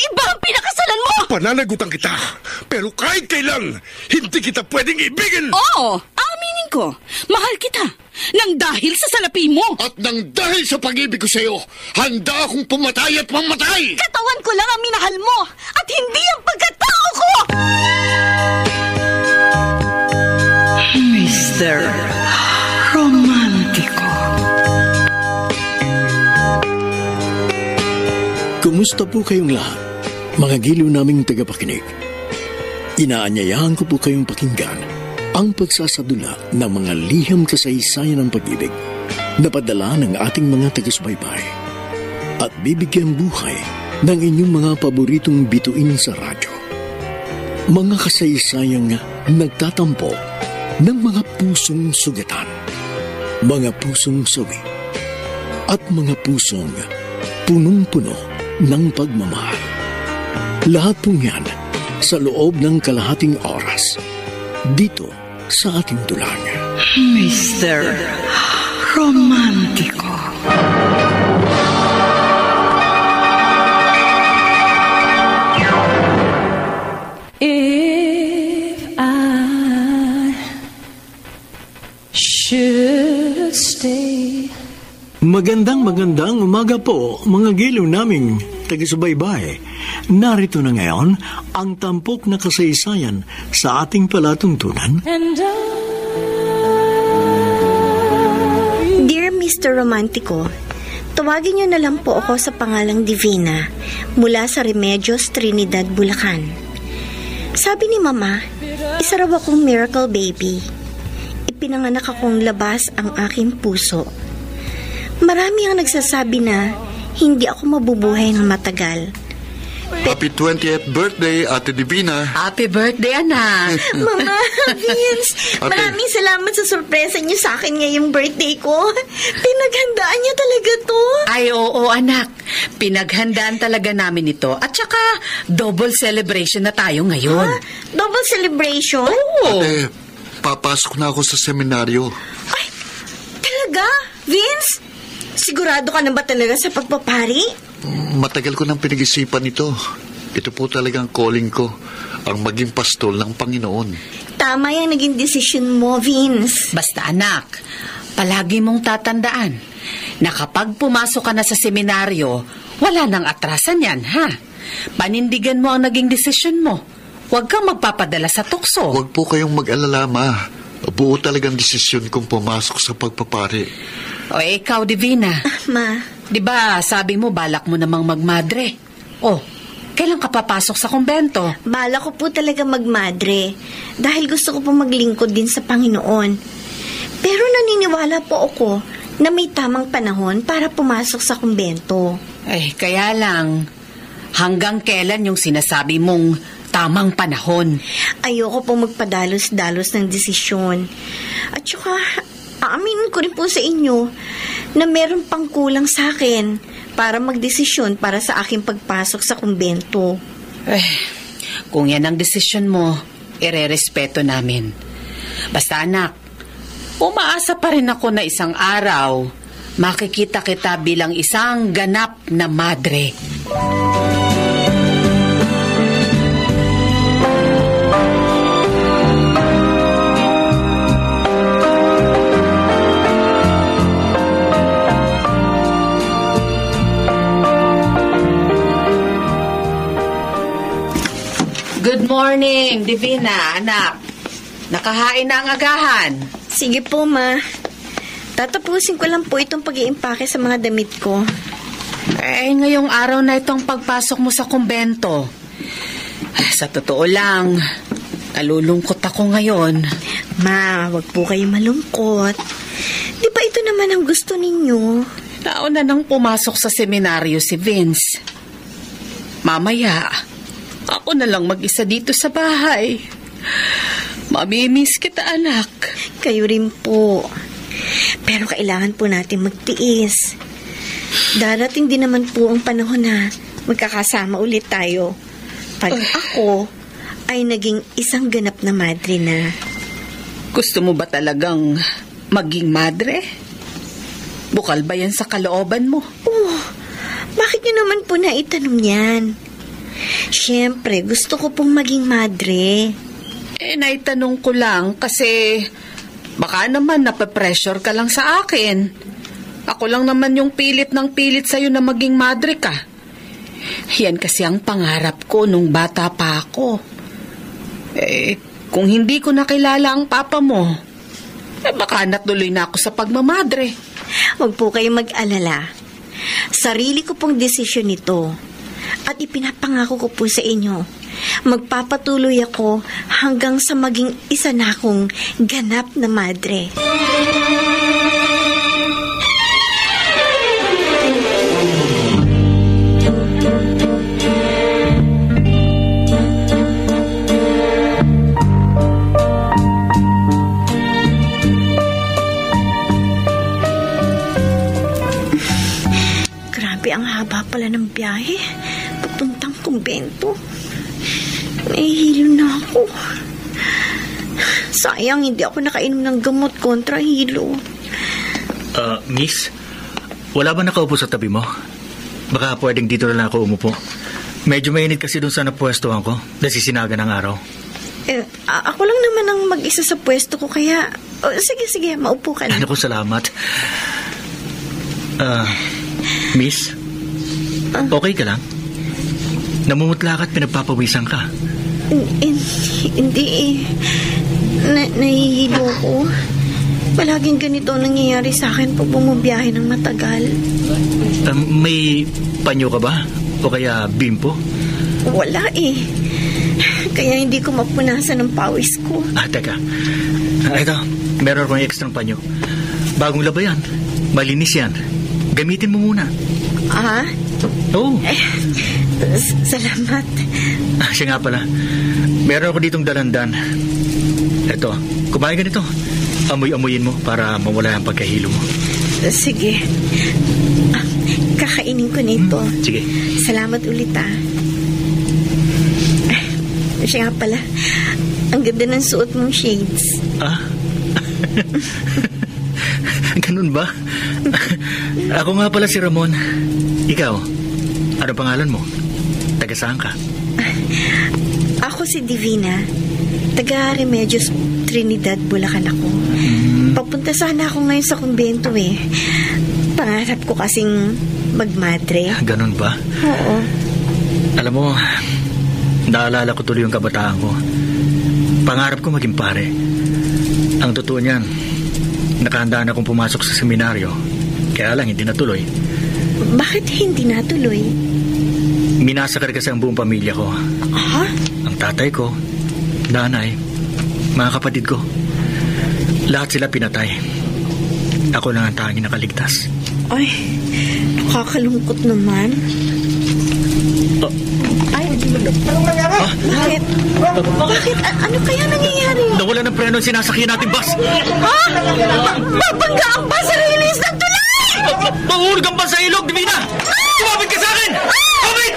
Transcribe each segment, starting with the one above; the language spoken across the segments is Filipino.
iba ang pinakasalan mo! Pananagutan kita, pero kahit kailan, hindi kita pwedeng ibigin! Oo, aminin ko. Mahal kita. Nang dahil sa salapi mo. At nang dahil sa pag-ibig ko sa'yo, handa akong pumatay at mamatay! Katawan ko lang ang minahal mo at hindi ang pagkatao ko! Mr. Romántico. Kumusta po kayong lahat, mga giliw naming tagapakinig? Inaanyayahan ko po kayong pakinggan ang pagsasadula ng mga liham kasaysayan ng pag-ibig na padala ng ating mga taga-subaybay at bibigyan buhay ng inyong mga paboritong bituin sa radyo. Mga kasaysayang nagtatampo ng mga pusong sugatan, mga pusong sawi, at mga pusong punong-puno ng pagmamahal. Lahat pong yan sa loob ng kalahating oras dito sa ating tulang. Mr. Romántico. If I should stay. Magandang umaga po, mga giliw naming taga-subaybay. Narito na ngayon ang tampok na kasaysayan sa ating palatuntunan. Dear Mr. Romántico, tawagin niyo na lang po ako sa pangalang Divina mula sa Remedios, Trinidad, Bulacan. Sabi ni Mama, isa raw akong miracle baby. Ipinanganak akong labas ang aking puso. Marami ang nagsasabi na hindi ako mabubuhay ng matagal. Happy 20th birthday, Ate Divina. Happy birthday, anak. Mama, Vince, maraming salamat sa sorpresa niyo sa akin ngayong birthday ko. Pinaghandaan niyo talaga to. Ay, oo, anak. Pinaghandaan talaga namin ito. At saka, double celebration na tayo ngayon. Ha? Double celebration? Oo. Ate, papasok na ako sa seminaryo. Ay, talaga? Vince? Sigurado ka na ba talaga sa pagpapari? Matagal ko nang pinag-isipan ito. Ito po talagang calling ko, ang maging pastol ng Panginoon. Tama yung naging desisyon mo, Vince. Basta, anak, palagi mong tatandaan na kapag pumasok ka na sa seminaryo, wala nang atrasan yan, ha? Panindigan mo ang naging desisyon mo. Huwag kang magpapadala sa tukso. Huwag po kayong mag-alala, Ma. Buo talagang desisyon kong pumasok sa pagpapari. O ikaw, Divina. Ma. Di ba sabi mo balak mo namang magmadre? Oh, kailan ka papasok sa kumbento? Bala ko po talaga magmadre dahil gusto ko po maglingkod din sa Panginoon. Pero naniniwala po ako na may tamang panahon para pumasok sa kumbento. Ay, kaya lang, hanggang kailan yung sinasabi mong tamang panahon? Ayoko po magpadalos-dalos ng desisyon. At saka, aaminin ko rin po sa inyo na meron pang kulang sa akin para magdesisyon para sa aking pagpasok sa kumbento. Kung yan ang desisyon mo, irerespeto namin. Basta anak, umaasa pa rin ako na isang araw, makikita kita bilang isang ganap na madre. Good morning, Divina, anak. Nakahain na ang agahan. Sige po, Ma. Tatapusin ko lang po itong pag-iimpake sa mga damit ko. Ngayong araw na itong pagpasok mo sa kumbento. Sa totoo lang, nalulungkot ako ngayon. Ma, wag po kayo malungkot. Di ba ito naman ang gusto ninyo? Nauna nang pumasok sa seminaryo si Vince. Mamaya, ako na lang mag-isa dito sa bahay. Mamimiss kita, anak. Kayo rin po. Pero kailangan po natin magtiis. Darating din naman po ang panahon na magkakasama ulit tayo. Pag ako ay naging isang ganap na madre na. Gusto mo ba talagang maging madre? Bukal ba yan sa kalooban mo? Oh, bakit niyo naman po naitanong yan? Siyempre, gusto ko pong maging madre. Naitanong ko lang kasi baka naman napapressure ka lang sa akin. Ako lang naman yung pilit ng pilit sa'yo na maging madre ka. Yan kasi ang pangarap ko nung bata pa ako. Kung hindi ko nakilala ang papa mo, baka natuloy na ako sa pagmamadre. Huwag po kayong mag-alala. Sarili ko pong desisyon ito. At ipinapangako ko po sa inyo, magpapatuloy ako hanggang sa maging isa na akong ganap na madre. Ang haba pala ng biyahe papuntang kumbento. Nahihilo na ako. Sayang hindi ako nakainom ng gamot kontra hilo. Miss, wala ba nakaupo sa tabi mo? Baka pwedeng dito na lang ako umupo. Medyo mainit kasi dun sa napwestuhan ko. Nasisinaga ng araw. Ako lang naman ang mag-isa sa pwesto ko kaya... sige, maupo ka na. Ano ko, salamat. Miss, okay ka lang? Namumutla ka at pinagpapawisan ka. Hindi. Nahihilo ko. Palaging ganito ang nangyayari sa akin pag bumabiyahe ng matagal. May panyo ka ba? O kaya bimpo? Wala Kaya hindi ko mapunasan ang pawis ko. Teka. Ito, meron akong ekstrang panyo. Bagong laba yan. Malinis yan. Gamitin mo muna. Oo. Salamat. Siya nga pala. Meron ako ditong dalandan. Ito, kumain ka nito. Amoy-amoyin mo para mawala ang pagkahilo mo. Sige. Kakainin ko nito. Sige. Salamat ulit Siya nga pala. Ang ganda ng suot mong shades. Ganun ba? Ako nga pala si Ramon. Ikaw, ano pangalan mo? Taga saan ka? Ako si Divina. Taga Remedios, Trinidad, Bulacan ako. Papunta sana ako ngayon sa kumbento Pangarap ko kasing magmadre. Ganun ba? Oo. Alam mo, naalala ko tuloy yung kabataan ko. Pangarap ko maging pare. Ang totoo niyan, nakahanda na akong pumasok sa seminaryo. Kaya lang hindi natuloy. Bakit hindi natuloy? Minasakar kasi ang buong pamilya ko. Ang tatay ko, nanay, mga kapatid ko. Lahat sila pinatay. Ako lang ang tanging nakaligtas. Ay, nakakalungkot naman. Bakit? Bakit? Ano kaya nangyayari? Nawala ng preno ang sinasakyan natin bus. Babangga ang bus sa release ng tulay! Mahulog ang bus sa ilog, Divina! Kumapit ka sa akin! Kumapit!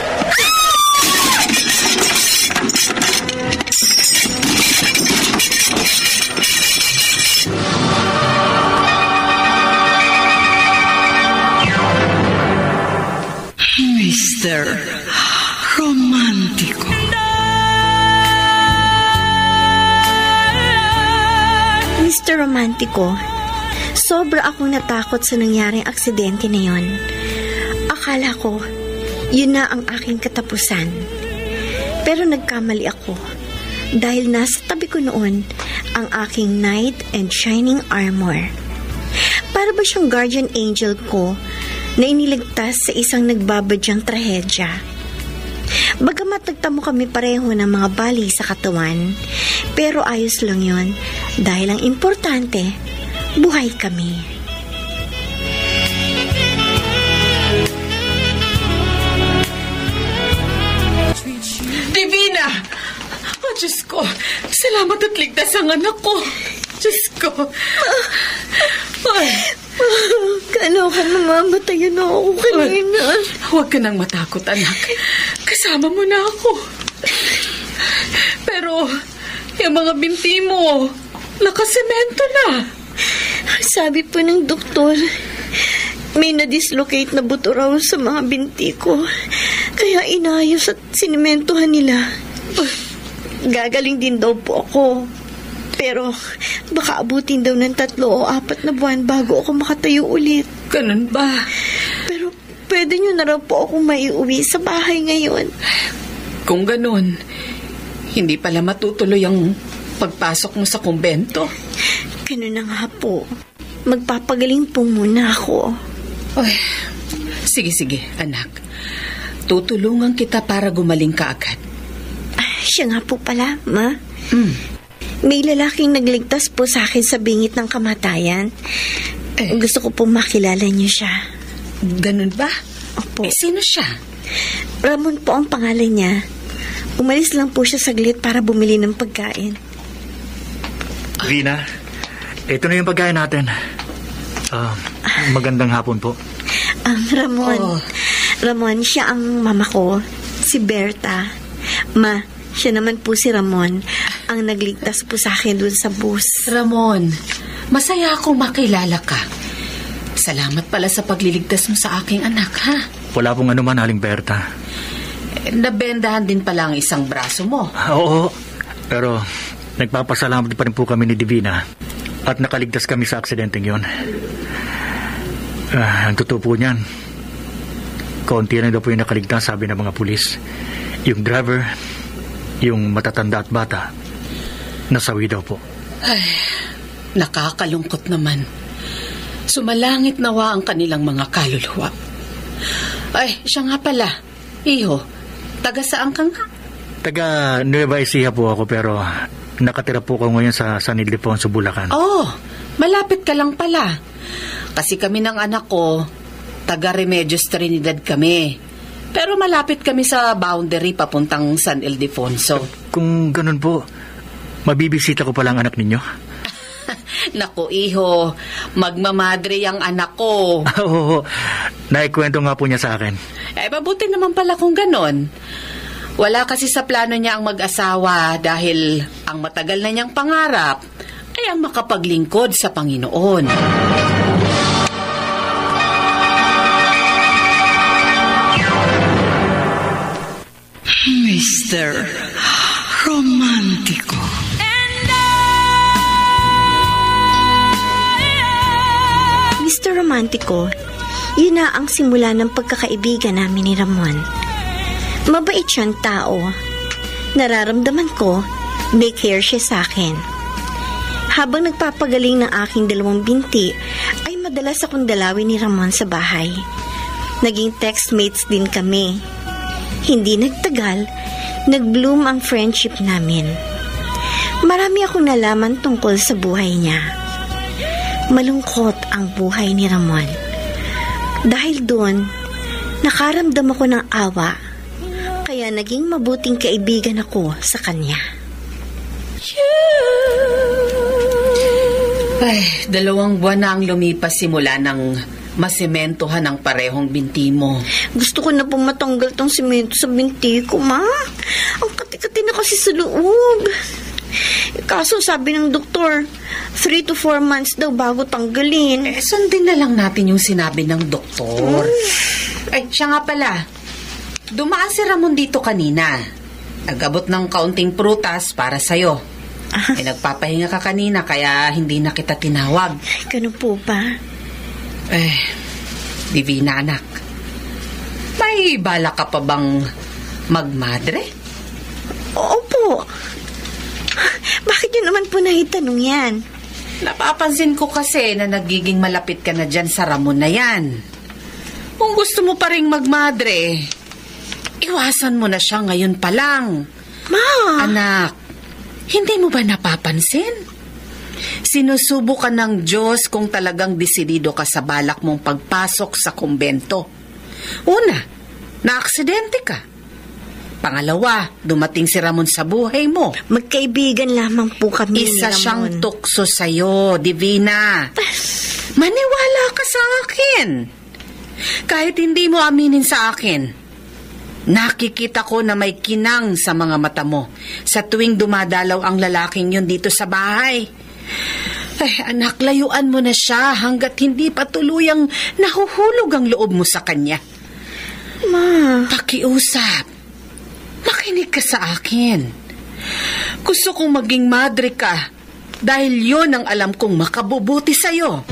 Mr. Romántico. Mr. Romántico, sobra akong natakot sa nangyaring aksidente na yon. Akala ko, yun na ang aking katapusan. Pero nagkamali ako dahil nasa tabi ko noon ang aking knight and shining armor. Para ba siyang guardian angel ko na iniligtas sa isang nagbabadyang trahedya. Bagamat nagtamo kami pareho ng mga bali sa katawan, pero ayos lang yon dahil ang importante, buhay kami. Divina! Oh, Diyos ko, salamat at ligtas ang anak ko. Diyos ko. Kaloka namamatayan na ako kanina. Huwag ka nang matakot, anak. Kasama mo na ako. Pero, yung mga binti mo, nakasemento na. Sabi po ng doktor, May na-dislocate na buto raw sa mga binti ko. Kaya inayos at sinimentohan nila. Gagaling din daw po ako. Pero baka abutin daw ng 3 o 4 na buwan bago ako makatayo ulit. Ganun ba? Pero pwede nyo na raw po akong maiuwi sa bahay ngayon. Kung ganun, hindi pala matutuloy ang pagpasok mo sa kumbento. Ganun na nga po. Magpapagaling po muna ako. Ay, sige, anak. Tutulungan kita para gumaling ka agad. Siya nga po pala, Ma. May lalaking nagligtas po sa akin sa bingit ng kamatayan. Gusto ko po makilala niyo siya. Ganun ba? Opo. Sino siya? Ramon po ang pangalan niya. Umalis lang po siya saglit para bumili ng pagkain. Vina, ito na yung pagkain natin. Magandang hapon po. Ramon. Ramon, siya ang mama ko. Si Berta. Ma, siya naman po si Ramon. Ang nagligtas po sa akin dun sa bus. Ramon, masaya akong makilala ka. Salamat pala sa pagliligtas mo sa aking anak, ha? Wala pong anuman, Aling Berta. Nabendahan din pala ang isang braso mo. Oo, pero nagpapasalamat pa rin po kami ni Divina at nakaligtas kami sa aksidenteng yon. Ang totoo po niyan, kaunti na daw po yung nakaligtas, sabi ng mga pulis. Yung driver, yung matatanda at bata, nasawi daw po. Ay, nakakalungkot naman. Sumalangit nawa ang kanilang mga kaluluwa. Ay, siya nga pala. Iho, taga saan ka nga? Taga Nueva Ecija po ako, pero nakatira po ko ngayon sa San Ildefonso, Bulacan. Oh, malapit ka lang pala. Kasi kami ng anak ko, taga Remedios Trinidad kami. Pero malapit kami sa boundary papuntang San Ildefonso. Kung ganun po, mabibisita ko palang anak ninyo? Naku, iho, magmamadre ang anak ko. Oo, naikwento nga po niya sa akin. Mabuti naman pala kung ganon. Wala kasi sa plano niya ang mag-asawa dahil ang matagal na niyang pangarap ay ang makapaglingkod sa Panginoon. Mr. Romántico. Mr. Romántico, yun na ang simula ng pagkakaibigan namin ni Ramon. Mabait siyang tao. Nararamdaman ko, may care siya sa akin. Habang nagpapagaling ng aking 2 binti, ay madalas akong dalawin ni Ramon sa bahay. Naging textmates din kami. Hindi nagtagal, nag-bloom ang friendship namin. Marami akong nalaman tungkol sa buhay niya. Malungkot ang buhay ni Ramon. Dahil doon, nakaramdam ako ng awa, kaya naging mabuting kaibigan ako sa kanya. Ay, 2 buwan na ang lumipas simula ng masimentohan ang parehong binti mo. Gusto ko na pong matanggal tong simento sa binti ko, Ma. Ang kati-kati na kasi sa loob. Kaso sabi ng doktor, 3 to 4 months daw bago tanggalin. Sundin na lang natin yung sinabi ng doktor. Ay, siya nga pala. Dumaan si Ramon dito kanina. Nag-abot ng kaunting prutas para sa'yo. Nagpapahinga ka kanina kaya hindi na kita tinawag. Ganun po ba? Divina, anak. May bala ka pa bang magmadre? Opo. Bakit yun naman po naitanong yan? Napapansin ko kasi na nagiging malapit ka na dyan sa Ramon na yan. Kung gusto mo pa rin magmadre, iwasan mo na siya ngayon pa lang. Ma! Anak, hindi mo ba napapansin? Sinusubukan ng Diyos kung talagang desidido ka sa balak mong pagpasok sa kumbento. Una, na-aksidente ka. Pangalawa, dumating si Ramon sa buhay mo. Magkaibigan lamang po kami ni Ramon. Isa siyang tukso sa'yo, Divina. Maniwala ka sa akin. Kahit hindi mo aminin sa akin, nakikita ko na may kinang sa mga mata mo sa tuwing dumadalaw ang lalaking yun dito sa bahay. Ay, anak, layuan mo na siya hanggat hindi pa tuluyang nahuhulog ang loob mo sa kanya. Ma, Pakiusap. Makinig ka sa akin. Gusto kong maging madre ka dahil yon ang alam kong makabubuti sa'yo.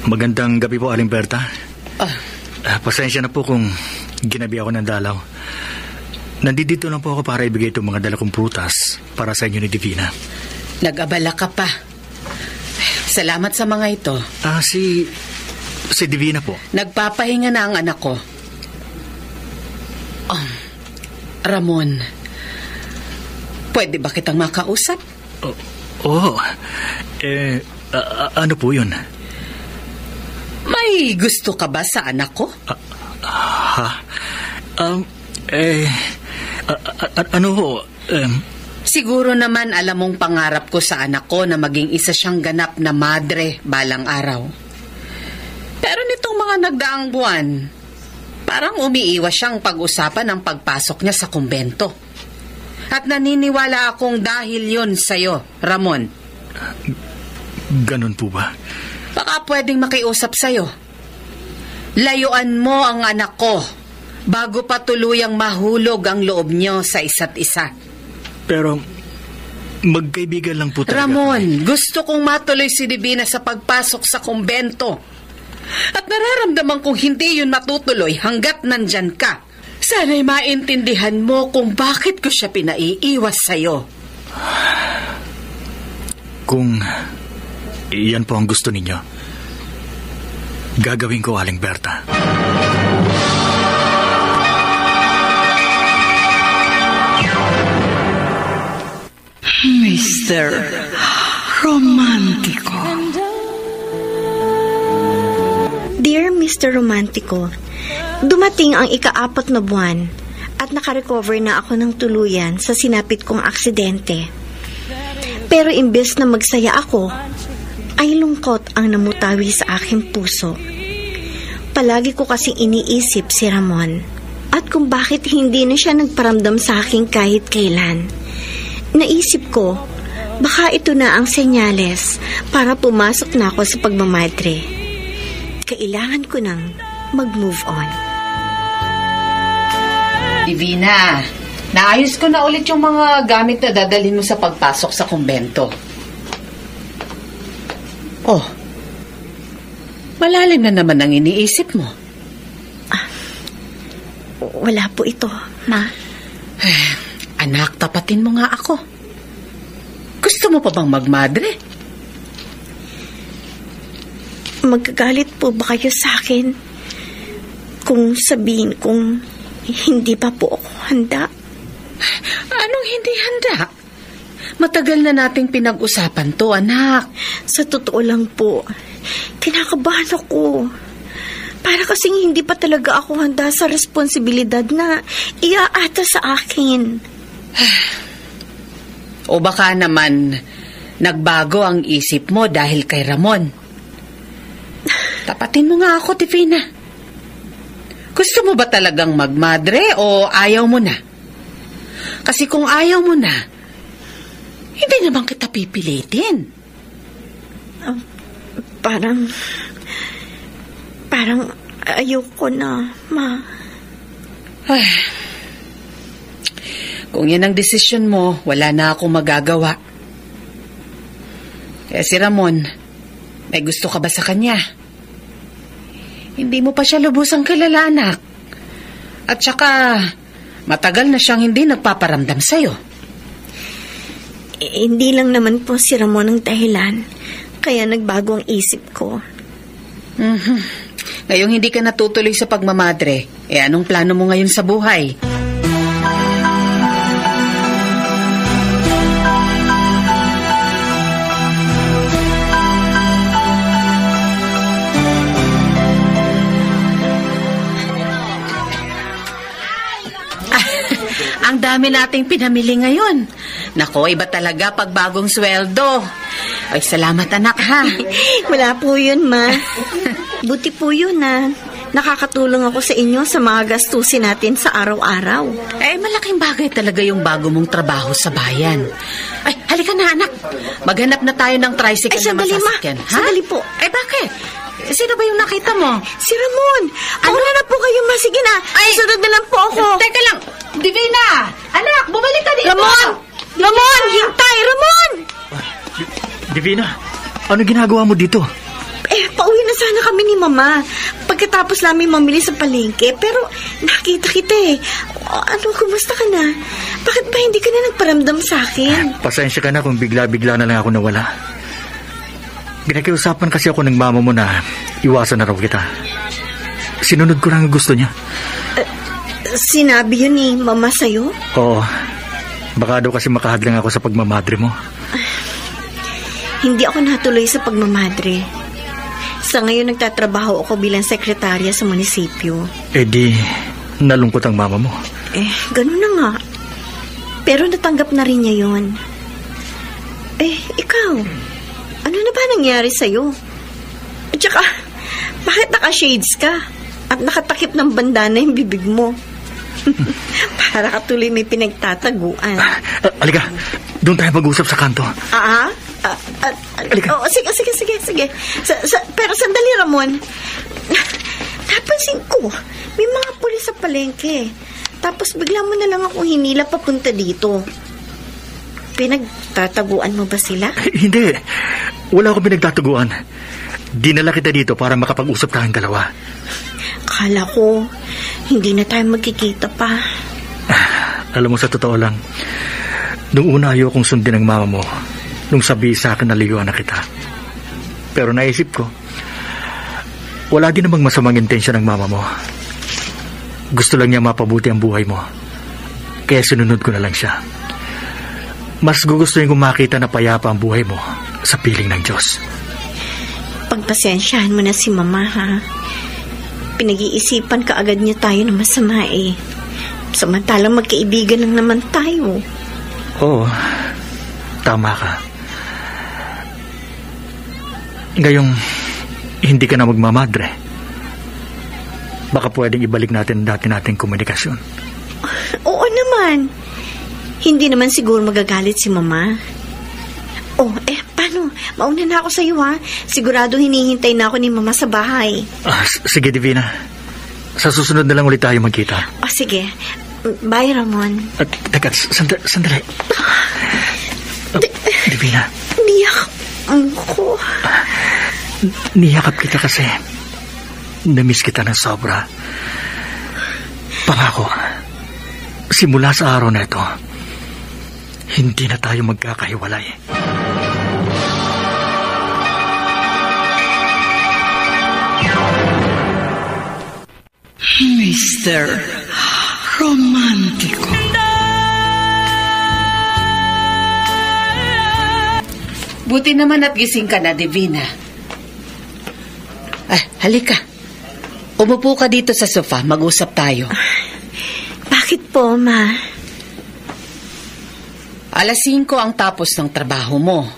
Magandang gabi po, Aling Berta. Ah, Pasensya na po kung ginabi ako ng dalaw. Nandito lang po ako para ibigay itong mga dala kong prutas para sa inyo ni Divina. nag-abala ka pa. Salamat sa mga ito. Si Divina po. Nagpapahinga na ang anak ko. Ramon, pwede ba kitang makausap? Ano po yun? May gusto ka ba sa anak ko? Ano ho? Siguro naman alam mong pangarap ko sa anak ko na maging isa siyang ganap na madre balang araw. Pero nitong mga nagdaang buwan, parang umiiwas siyang pag-usapan ang pagpasok niya sa kumbento. At naniniwala akong dahil yun sa'yo, Ramon. Ganun po ba? Baka pwedeng makiusap sa'yo. Layuan mo ang anak ko bago pa tuluyang mahulog ang loob niyo sa isa't isa. Pero magkaibigan lang po talaga. Ramon, gusto kong matuloy si Divina sa pagpasok sa kumbento. At nararamdaman kong hindi yun matutuloy hanggat nandyan ka. Sana'y maintindihan mo kung bakit ko siya pinaiiwas sa'yo. Kung iyan po ang gusto ninyo, gagawin ko, Aling Berta. Mr. Romantiko. Dear Mr. Romantico, dumating ang ika-4 na buwan at nakarecover na ako ng tuluyan sa sinapit kong aksidente. Pero imbes na magsaya ako, ay lungkot ang namutawi sa aking puso. Palagi ko kasing iniisip si Ramon at kung bakit hindi na siya nagparamdam sa akin kahit kailan. Naisip ko, baka ito na ang senyales para pumasok na ako sa pagmamadre. Kailangan ko nang mag-move on. Divina, naayos ko na ulit yung mga gamit na dadalhin mo sa pagpasok sa kumbento. Oh, malalim na naman ang iniisip mo. Wala po ito, Ma. Anak, tapatin mo nga ako. Gusto mo pa bang magmadre? Magagalit po ba kayo sa akin kung sabihin kong hindi pa po ako handa? Anong hindi handa? Matagal na nating pinag-usapan to, anak. Sa totoo lang po, kinakabahan ako. Para kasing hindi pa talaga ako handa sa responsibilidad na iaata sa akin. O baka naman nagbago ang isip mo dahil kay Ramon. Tapatin mo nga ako, Divina. Gusto mo ba talagang magmadre o ayaw mo na? Kasi kung ayaw mo na, hindi naman kita pipilitin. Parang ayoko na, Ma. Kung yan ang desisyon mo, wala na akong magagawa. Kaya si Ramon, may gusto ka ba sa kanya? Hindi mo pa siya lubusang kilala, anak. At saka, matagal na siyang hindi nagpaparamdam sa'yo. Hindi lang naman po si Ramon ang dahilan. Kaya nagbago ang isip ko. Ngayong hindi ka natutuloy sa pagmamadre, anong plano mo ngayon sa buhay? Ang dami nating pinamili ngayon. Nako, iba talaga pag bagong sweldo. Ay, salamat anak ha. Wala po yun, Ma. Buti po yun na nakakatulong ako sa inyo sa mga gastusin natin sa araw-araw. Eh, malaking bagay talaga yung bago mong trabaho sa bayan. Ay, halika na anak. Maghanap na tayo ng tricycle Ay, na sandali, Ma. masasakyan. Ha? Sandali po. Eh, bakit? Sino ba yung nakita mo? Si Ramon! Pauna na po kayo, Ma. Sige na. Sunod na lang po ako. Teka lang. Divina! Anak, bumalik ka dito! Ramon! Ramon! Hintay! Ramon! Divina, ano ginagawa mo dito? Pauwi na sana kami ni Mama. Pagkatapos namin mamili sa palengke. Pero nakita kita eh. Ano, kumusta ka na? Bakit ba hindi ka na nagparamdam sa akin? Pasensya ka na kung bigla-bigla na lang ako nawala. Pinakiusapan kasi ako ng mama mo na iwasan na raw kita. Sinunod ko lang ang gusto niya. Sinabi yun ni Mama sa'yo? Oo. Baka daw kasi makahadlang ako sa pagmamadre mo. Hindi ako natuloy sa pagmamadre. Sa ngayon, nagtatrabaho ako bilang sekretarya sa munisipyo. Eh di, nalungkot ang mama mo. Ganun na nga. Pero natanggap na rin niya yun. Ikaw, ano na ba nangyari sa'yo? At saka, bakit naka-shades ka? At nakatakip ng bandana yung bibig mo? Para ka tuloy may pinagtataguan. Alika, doon tayo mag-usap sa kanto. Alika. Sige. Pero sandali, Ramon. Napansin ko, may mga pulis sa palengke. Tapos bigla mo na lang akong hinila papunta dito. Pinagtataguan mo ba sila? Hindi. Wala akong pinagtataguan. Dinala kita dito para makapag-usap tayong dalawa. Kala ko, hindi na tayo magkikita pa. Alam mo, sa totoo lang, nung una ayokong sundin ang mama mo nung sabi sa akin na liyuan na kita. Pero naisip ko, wala din namang masamang intensyon ng mama mo. Gusto lang niya mapabuti ang buhay mo. Kaya sinunod ko na lang siya. Mas gugustuhin kong makita na payapa ang buhay mo sa piling ng Diyos. Pagpasensyahan mo na si Mama, ha? Pinag-iisipan ka agad niya tayo na masama eh. Samantalang magkaibigan lang naman tayo. Oo, tama ka. Ngayong hindi ka na magmamadre, baka pwedeng ibalik natin dati nating komunikasyon. Oo naman. Hindi naman siguro magagalit si Mama. Paano? Mauna na ako sa iyo, ha? Sigurado hinihintay na ako ni Mama sa bahay. Sige, Divina. Sa susunod na lang ulit tayo magkita. Sige. Bye, Ramon. Teka, sandali. Divina. Niyakap ko. Niyakap kita kasi namiss kita ng sobra. Pangako, simula sa araw na ito, hindi na tayo magkakahiwalay. Mr. Romántico. Buti naman at gising ka na, Divina. Halika. Umupo ka dito sa sofa. Mag-usap tayo. Bakit po, Ma? 5:00 ang tapos ng trabaho mo.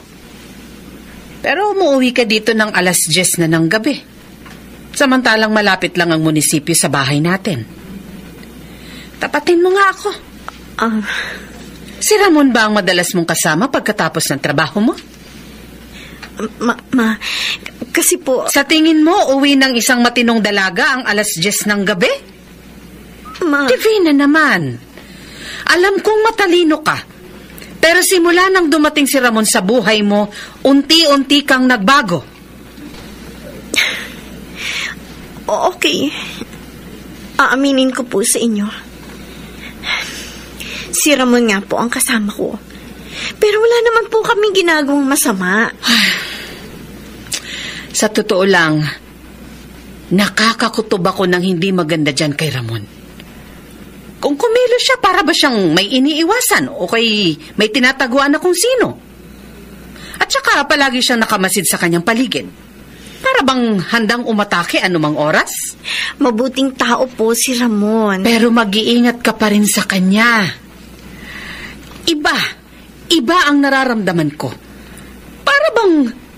Pero umuwi ka dito ng 10:00 na ng gabi. Samantalang malapit lang ang munisipyo sa bahay natin. Tapatin mo nga ako. Si Ramon ba ang madalas mong kasama pagkatapos ng trabaho mo? Ma, kasi po... Sa tingin mo, uwi ng isang matinong dalaga ang 10:00 ng gabi? Ma... Divina naman. Alam kong matalino ka. Pero simula nang dumating si Ramon sa buhay mo, unti-unti kang nagbago. Okay. Aaminin ko po sa inyo. Si Ramon nga po ang kasama ko. Pero wala naman po kami ginagawang masama. Sa totoo lang, nakakakutob ako ng hindi maganda dyan kay Ramon. Kung kumilos siya, para ba siyang may iniiwasan o kay may tinataguan na kung sino? At saka palagi siyang nakamasid sa kanyang paligid. Para bang handang umatake anumang oras? Mabuting tao po si Ramon. Pero mag-iingat ka pa rin sa kanya. iba ang nararamdaman ko. Para bang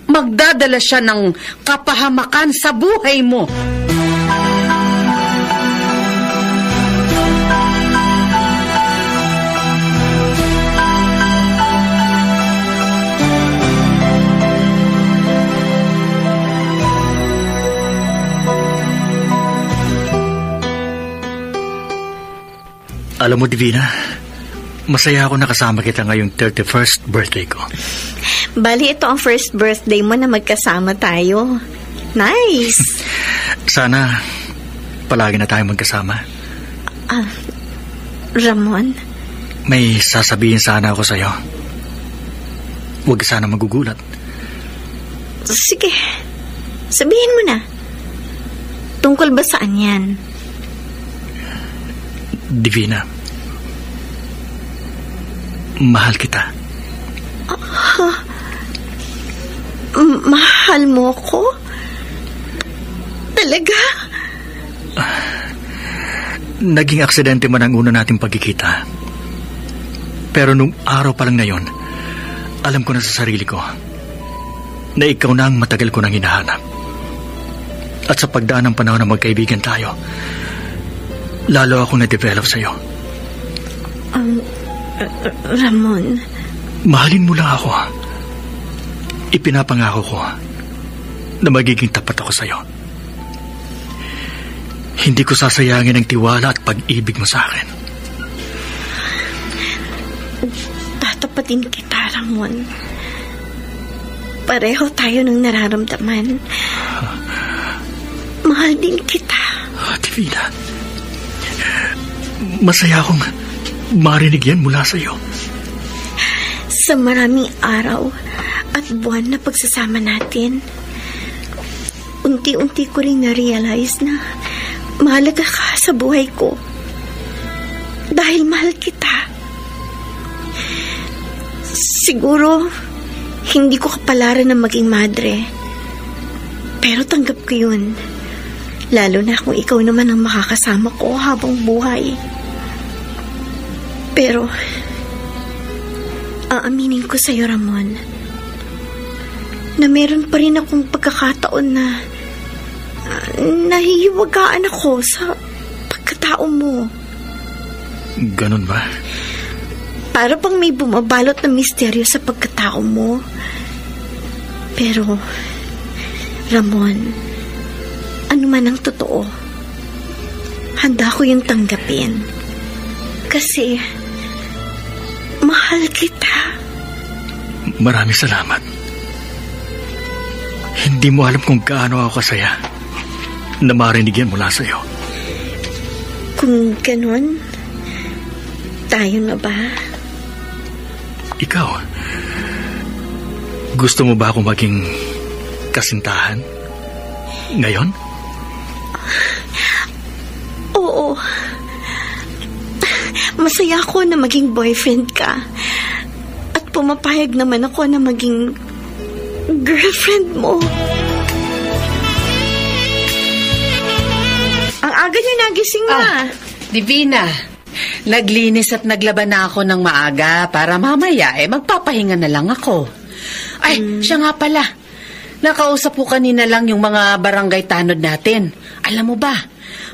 magdadala siya ng kapahamakan sa buhay mo. Alam mo, Divina, masaya ako nakasama kita ngayong 31st birthday ko. Bali, ito ang first birthday mo na magkasama tayo. Nice! Sana palagi na tayo magkasama. Ramon? May sasabihin sana ako sa'yo. Huwag ka sana magugulat. Sige, sabihin mo na. Tungkol ba saan yan? Divina, mahal kita. Mahal mo ko? Talaga? Naging aksidente man ang una nating pagkikita. Pero nung araw pa lang na yon, alam ko na sa sarili ko na ikaw na ang matagal ko nang hinahanap. At sa pagdaan ng panahon na magkaibigan tayo, lalo ako na-develop sa'yo. Ramon? Mahalin mo lang ako. Ipinapangako ko na magiging tapat ako sa'yo. Hindi ko sasayangin ang tiwala at pag-ibig mo sa akin. Tatapatin kita, Ramon. Pareho tayo ng nararamdaman. Mahal din kita. Divina, masaya akong marinig yan mula sa'yo. Sa maraming araw at buwan na pagsasama natin, unti-unti ko rin na-realize na mahalaga ka sa buhay ko. Dahil mahal kita. Siguro, hindi ko kapalaran na maging madre. Pero tanggap ko yun. Lalo na kung ikaw naman ang makakasama ko habang buhay. Pero, aaminin ko sa'yo, Ramon, na meron pa rin akong pagkakataon na nahihiwagaan ako sa pagkatao mo. Ganun ba? Para bang may bumabalot na misteryo sa pagkatao mo. Pero, Ramon, ano man ang totoo, handa ko yung tanggapin. Kasi, mahal kita. Maraming salamat. Hindi mo alam kung gaano ako kasaya na marinig yan mula sa'yo. Kung ganon, tayo na ba? Ikaw, gusto mo ba akong maging kasintahan ngayon? Oo. Masaya ako na maging boyfriend ka. At pumapayag naman ako na maging girlfriend mo. Ang aga niya nagising na. Divina, naglinis at naglaban na ako ng maaga para mamaya magpapahinga na lang ako. Ay, siya nga pala. Nakausap ko kanina lang yung mga barangay tanod natin. Alam mo ba,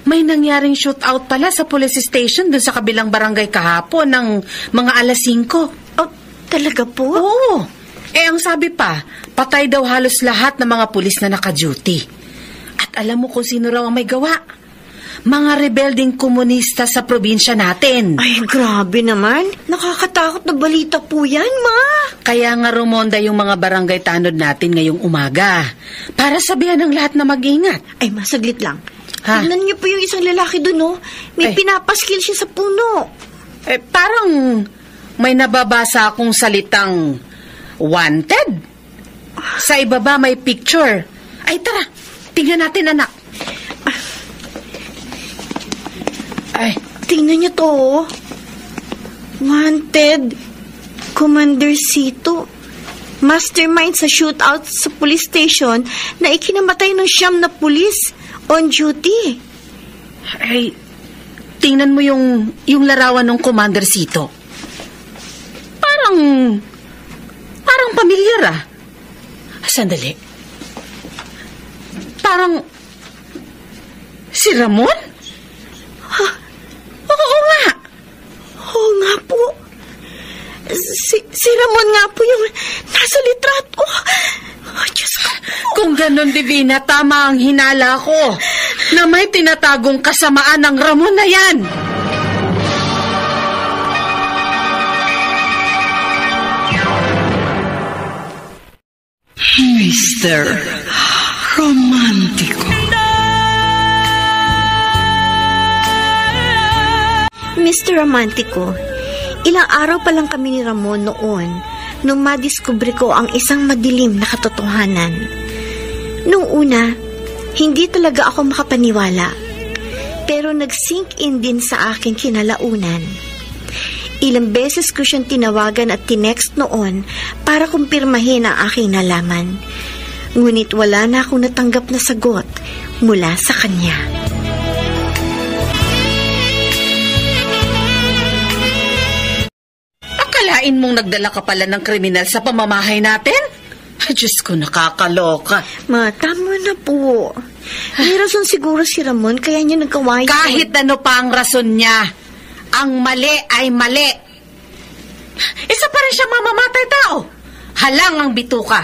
may nangyaring shootout pala sa police station dun sa kabilang barangay kahapon ng mga alas 5. Oh, talaga po? Oo. Ang sabi pa, patay daw halos lahat ng mga pulis na naka-duty. At alam mo kung sino raw ang may gawa? Mga rebelding komunista sa probinsya natin. Ay, grabe naman. Nakakatakot na balita po yan, Ma. Kaya nga rumonda yung mga barangay tanod natin ngayong umaga. Para sabihan ng lahat na mag-ingat. Ay, Ma, saglit lang. Ha? Tignan niyo po yung isang lalaki doon, oh. May pinapaskil siya sa puno. Parang may nababasa akong salitang wanted. Sa ibaba may picture. Ay, tara. Tingnan natin, anak. Ay, tingnan niyo to, oh. Wanted, Commander Cito. Mastermind sa shootout sa police station na ikinamatay ng 9 na pulis on duty. Ay, tingnan mo yung larawan ng Commander Cito. Para Parang pamilyar ah. Sandali. Parang si Ramon? Oo nga. Oo nga po. Si Ramon nga po yung nasa litrato. Oh, Diyos ko. Kung ganon, Divina, tama ang hinala ko na may tinatagong kasamaan ng Ramon na yan. Mr. Romántico. Mr. Romantico, ilang araw pa lang kami ni Ramon noon nung madiskubre ko ang isang madilim na katotohanan. Nung una, hindi talaga ako makapaniwala. Pero nag-sink in din sa aking kinalaunan. Ilang beses ko siyang tinawagan at tinext noon para kumpirmahin ang aking nalaman. Ngunit wala na akong natanggap na sagot mula sa kanya. Akalain mong nagdala ka pala ng kriminal sa pamamahay natin? Ay, Diyos ko, nakakaloka. Ma, tama na po. May rason siguro si Ramon kaya niya nagkawayan. Kahit ano pa ang rason niya, ang mali ay mali. Isa pa rin siya mamamatay tao. Halang ang bituka.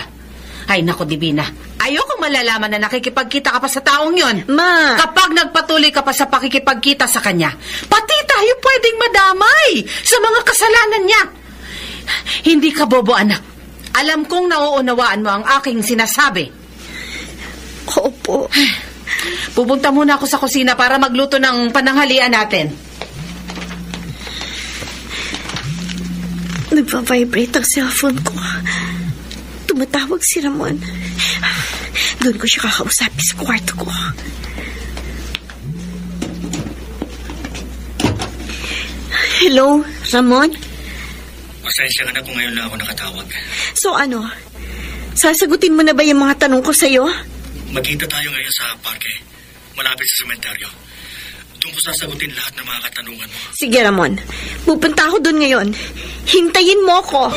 Ay, naku, Divina. Ayokong malalaman na nakikipagkita ka pa sa taong yon. Ma! Kapag nagpatuloy ka pa sa pakikipagkita sa kanya, pati tayo pwedeng madamay sa mga kasalanan niya. Hindi ka bobo, anak. Alam kong nauunawaan mo ang aking sinasabi. Opo. Pupunta muna ako sa kusina para magluto ng pananghalian natin. Nagpa-vibrate ang cellphone ko. Tumatawag si Ramon. Doon ko siya kakausapin sa kwarto ko. Hello, Ramon? Pasensya ka na kung ngayon lang ako nakatawag. So ano? Sasagutin mo na ba yung mga tanong ko sa'yo? Magkita tayo ngayon sa parke, malapit sa sementeryo. Doon ko sasagutin lahat ng mga katanungan mo. Sige, Ramon. Pupunta ako doon ngayon. Hintayin mo ako.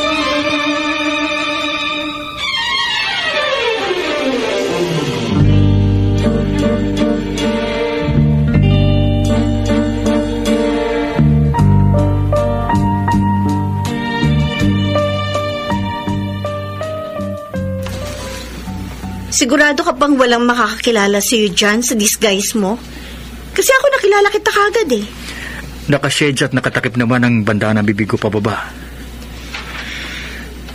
Sigurado ka bang walang makakakilala sa'yo dyan sa disguise mo? Kasi ako nakilala kita kagad eh. Nakashade at nakatakip naman ang banda ng bibig ko pababa.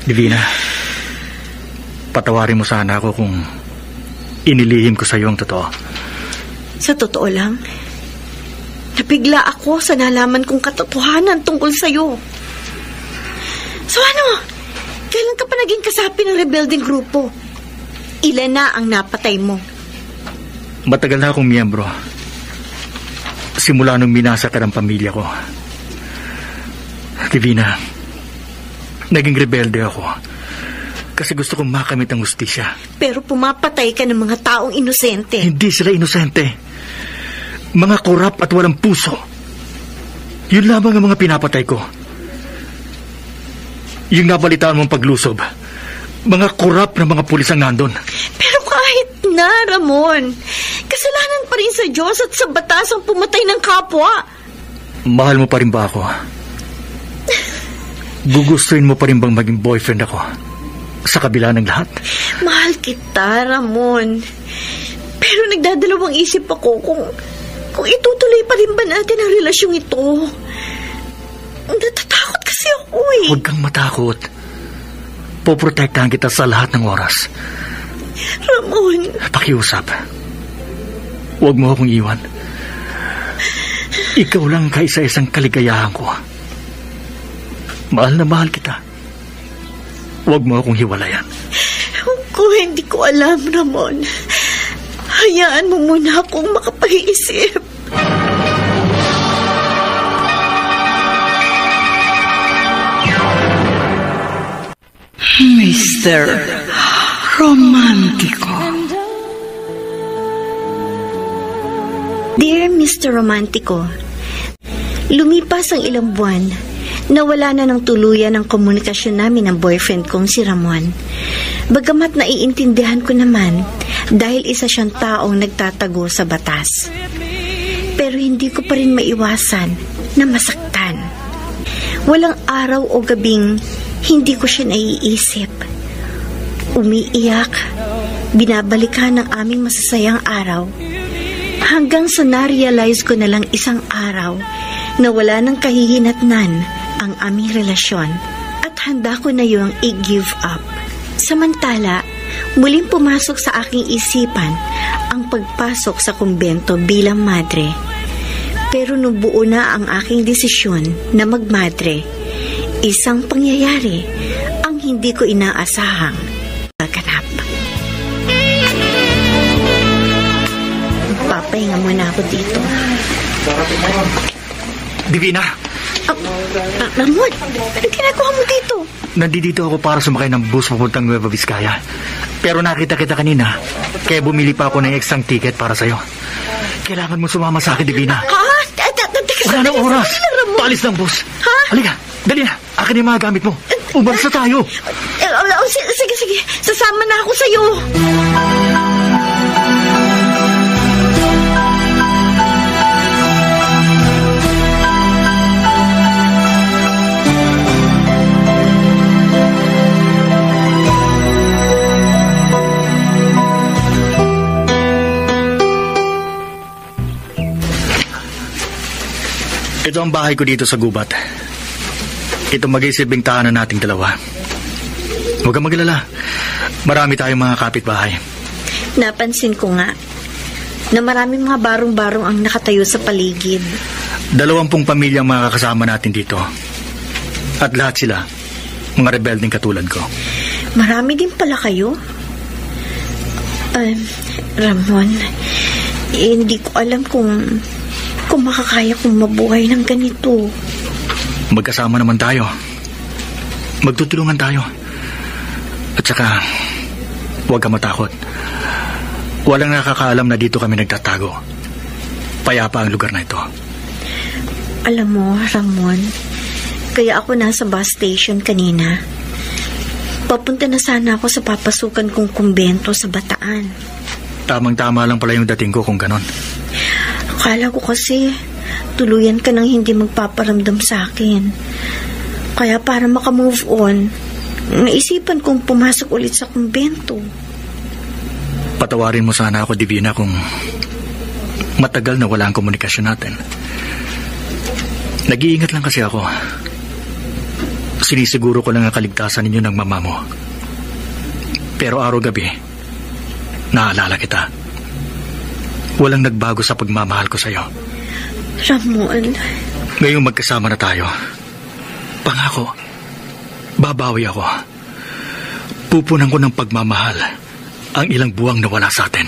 Divina, patawarin mo sana ako kung inilihim ko sa iyo ang totoo. Sa totoo lang, napigla ako sa nalaman kong katotohanan tungkol sa'yo. So ano? Kailan ka pa naging kasapi ng rebelding grupo? Ilan na ang napatay mo? Matagal na akong miyembro. Simula nung minasa ka ng pamilya ko. Divina, naging rebelde ako kasi gusto kong makamit ang hustisya. Pero pumapatay ka ng mga taong inosente. Hindi sila inosente. Mga korap at walang puso. Yun lamang ang mga pinapatay ko. Yung nabalitaan mong paglusob, mga korap na mga pulis ang nandun. Pero kahit na, Ramon, kasalanan pa rin sa Diyos at sa batas ang pumatay ng kapwa. Mahal mo pa rin ba ako? Gugustuhin mo pa rin bang maging boyfriend ako? Sa kabila ng lahat? Mahal kita, Ramon. Pero nagdadalawang isip ako kung itutuloy pa rin ba natin ang relasyong ito. Natatakot kasi ako eh. Huwag kang matakot. Poprotektahan kita sa lahat ng oras. Ramon. Pakiusap. Huwag mo akong iwan. Ikaw lang kaisa-isang kaligayahan ko. Mahal na mahal kita. Huwag mo akong hiwalayan. Kung hindi ko alam, Ramon, hayaan mo muna akong makapag-iisip. Mr. Romántico. Dear Mr. Romantico, lumipas ang ilang buwan, Nawala na ng tuluyan ang komunikasyon namin ng boyfriend kong si Ramon. Bagamat naiintindihan ko naman dahil isa siyang taong nagtatago sa batas. Pero hindi ko pa rin maiwasan na masaktan. Walang araw o gabing hindi ko siya naiisip. Umiiyak, binabalikan ng aming masasayang araw. Hanggang sa na-realize ko na lang isang araw na wala ng kahihinatnan ang aming relasyon at handa ko na yung i-give up. Samantala, muling pumasok sa aking isipan ang pagpasok sa kumbento bilang madre. Pero nung buo na ang aking desisyon na magmadre, isang pangyayari ang hindi ko inaasahang naganap. Papahinga muna ako dito. Divina! Ramon, ano ginagawa mo dito? Nandito ako para sumakay ng bus papuntang Nueva Vizcaya. Pero nakita kita kanina, kaya bumili pa ako ng extra ticket para sa'yo. Kailangan mo sumama sa akin, Divina. Ha? Wala na oras. Paalis ng bus. Ha? Halika, dali na. Akin yung mga gamit mo. Umalis na tayo. Sige. Sasama na ako sa'yo. Ito ang bahay ko dito sa gubat. Ito mag-iisiping tahanan nating dalawa. Huwag kang maglala. Marami tayong mga kapitbahay. Napansin ko nga na maraming mga barong-barong ang nakatayo sa paligid. 20 pamilya ang mga kasama natin dito. At lahat sila, mga rebelding katulad ko. Marami din pala kayo? Ramon, hindi ko alam kung makakaya kong mabuhay ng ganito. Magkasama naman tayo. Magtutulungan tayo. At saka, huwag ka matakot. Walang nakakaalam na dito kami nagtatago. Payapa ang lugar na ito. Alam mo, Ramon, kaya ako nasa bus station kanina. Papunta na sana ako sa papasukan kong kumbento sa Bataan. Tamang-tama lang pala yung dating ko kung ganon. Akala ko kasi tuluyan ka nang hindi magpaparamdam sa akin. Kaya para makamove on, naisipan kong pumasok ulit sa kumbento. Patawarin mo sana ako, Divina, kung matagal na wala ang komunikasyon natin. Nag-iingat lang kasi ako. Sinisiguro ko lang ang kaligtasan ninyo ng mama mo. Pero araw-gabi, naalala kita. Walang nagbago sa pagmamahal ko sa'yo. Ramon. Ngayong magkasama na tayo, pangako, babawi ako. Pupunan ko ng pagmamahal ang ilang buwang nawala sa atin.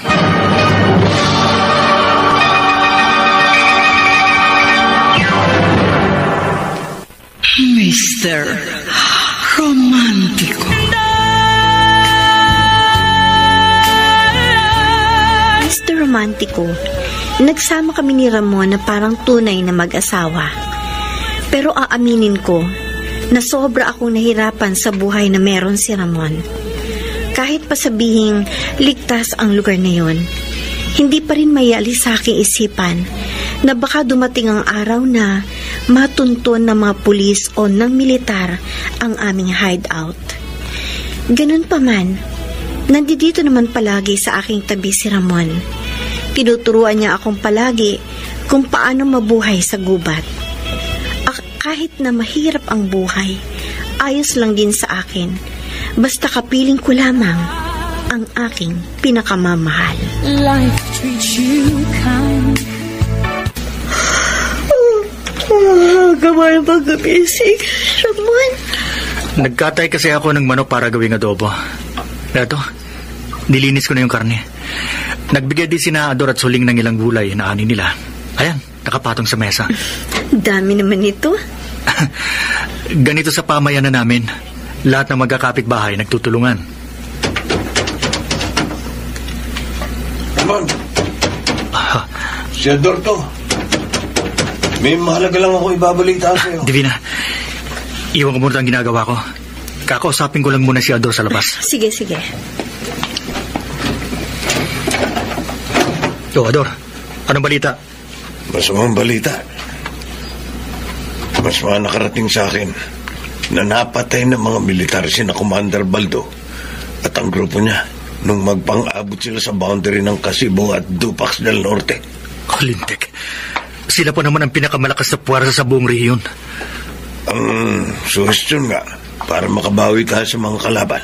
Mr. Romántico. Mr. Romántico, nagsama kami ni Ramon na parang tunay na mag-asawa. Pero aaminin ko na sobra akong nahirapan sa buhay na meron si Ramon. Kahit pa sabihing ligtas ang lugar na yon, hindi pa rin maialis sa aking isipan na baka dumating ang araw na matunton ng mga pulis o ng militar ang aming hideout. Ganun pa man, nandito naman palagi sa aking tabi si Ramon. Tinuturuan niya akong palagi kung paano mabuhay sa gubat. Kahit na mahirap ang buhay, ayos lang din sa akin. Basta kapiling ko lamang ang aking pinakamamahal. Life treats you kind. Gamay pag-abisig, Ramon. Nagkatay kasi ako ng manok para gawing adobo. Eto, nilinis ko na yung karne. Nagbigay din si Ador at Suling ng ilang gulay na ani nila. Ayan, nakapatong sa mesa. Dami naman ito. Ganito sa pamayanan namin. Lahat ng magkakapit-bahay nagtutulungan. Ramon, si Ador to. May mahalaga lang ako ibabalita sa'yo. Divina, Iwan ko muna ang ginagawa ko. Kakausapin ko lang muna si Ador sa labas. Sige, sige. Ador, anong balita? Masamang balita. Mas mga nakarating sa akin na napatay ng mga militar si na Commander Baldo at ang grupo niya nung magpang-abot sila sa boundary ng Casibo at Dupax del Norte. Lintik. Sila po naman ang pinakamalakas na puwersa sa buong rehiyon. Ang suhestyon nga, para makabawi tayo sa mga kalaban,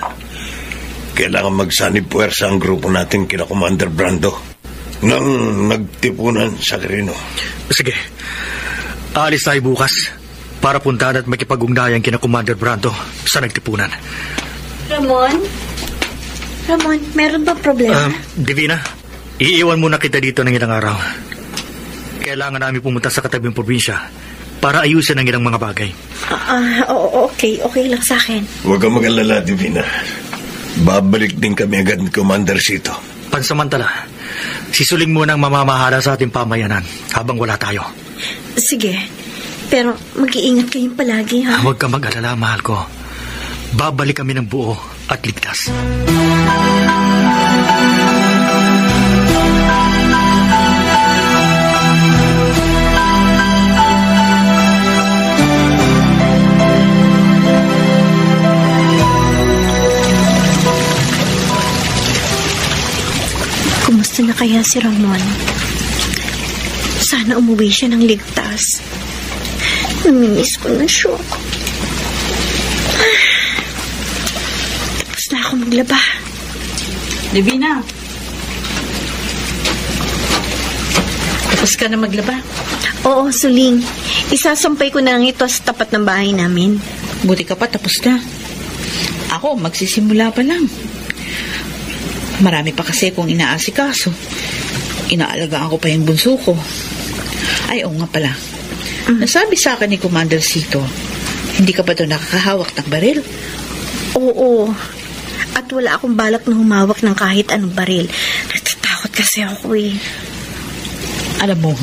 kailangan magsanib puwersa ang grupo natin kina Commander Brando nang nagtipunan sa Quirino. Sige. Aalis tayo bukas para puntahan at makipag-ugnayan kina Commander Brando sa nagtipunan. Ramon, meron ba problema? Divina, iiwan muna kita dito ng ilang araw. Kailangan namin pumunta sa katabing probinsya para ayusin ang ilang mga bagay. Okay lang sa akin. Huwag kang mag-alala, Divina. Babalik din kami agad ni Commander Sito. Pansamantala, sisuling muna ang mamamahala sa ating pamayanan habang wala tayo. Sige, pero mag-iingat kayong palagi, ha? Huwag kang mag-alala, mahal ko. Babalik kami ng buo at ligtas. Kumusta na kaya si Ramon? Sana umuwi siya ng ligtas. Namimiss ko na siya. Tapos na ako maglaba. Divina. Tapos ka na maglaba? Oo, Suling. Isasampay ko na lang ito sa tapat ng bahay namin. Buti ka pa, tapos na. Ako, magsisimula pa lang. Marami pa kasi kung inaasikaso. Inaalagaan ko pa yung bunso ko. Ay, oo nga pala. Nasabi sa akin ni Commander Sito, hindi ka ba daw nakakahawak ng baril? Oo. At wala akong balak na humawak ng kahit anong baril. Natatakot kasi ako eh. Alam mo,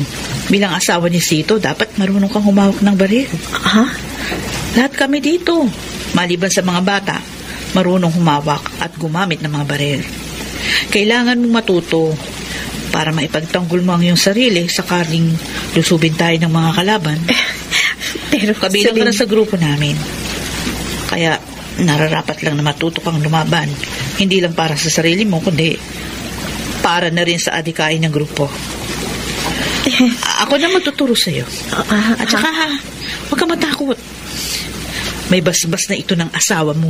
bilang asawa ni Sito, dapat marunong kang humawak ng baril. Ha? Lahat kami dito, maliban sa mga bata, marunong humawak at gumamit ng mga baril. Kailangan mong matuto para maipagtanggol mo ang iyong sarili sakaling lusubin tayo ng mga kalaban. Pero kabilang ka na sa grupo namin. Kaya nararapat lang na matuto kang lumaban. Hindi lang para sa sarili mo, kundi para na rin sa adikain ng grupo. Ako na magtuturo sa'yo. At saka, huwag ka matakot. May basbas na ito ng asawa mo.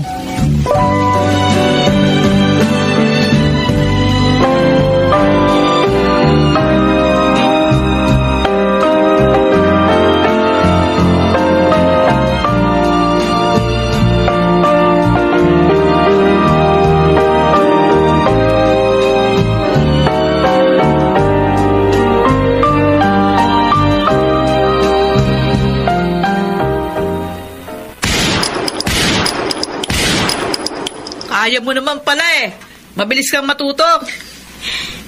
Kaya mo naman pala eh. Mabilis kang matuto.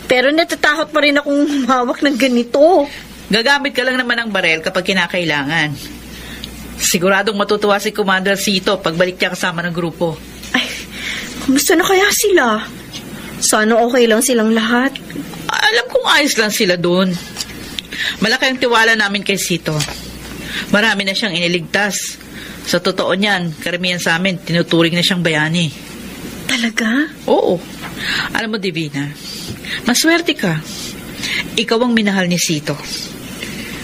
Pero natatakot pa rin akong humawak ng ganito. Gagamit ka lang naman ng barel kapag kinakailangan. Siguradong matutuwa si Commander Sito pagbalik niya kasama ng grupo. Ay, kumusta na kaya sila? Sana okay lang silang lahat. Alam kong ayos lang sila doon. Malaki ang tiwala namin kay Sito. Marami na siyang iniligtas. Sa totoo niyan, karamihan sa amin, tinuturing na siyang bayani. Talaga? Oo. Alam mo, Divina, maswerte ka. Ikaw ang minahal ni Sito.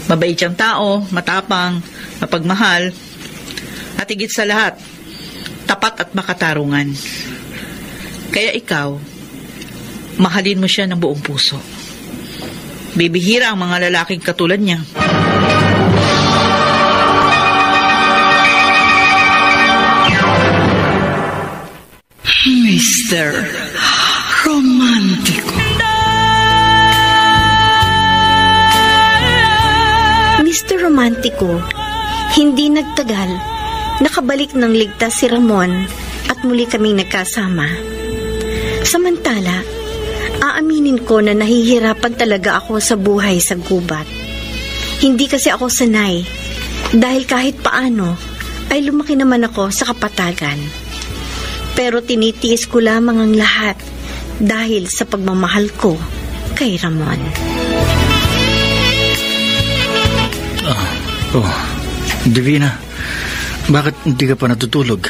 Mabait siyang tao, matapang, mapagmahal, at higit sa lahat, tapat at makatarungan. Kaya ikaw, mahalin mo siya ng buong puso. Bibihira ang mga lalaking katulad niya. Mr. Romantico. Mr. Romantico, hindi nagtagal, nakabalik ng ligtas si Ramon at muli kaming nagkasama. Samantala, aaminin ko na nahihirapan talaga ako sa buhay sa gubat. Hindi kasi ako sanay, dahil kahit paano, ay lumaki naman ako sa kapatagan. Pero tinitiis ko lamang ang lahat dahil sa pagmamahal ko kay Ramon. Divina, bakit hindi ka pa natutulog?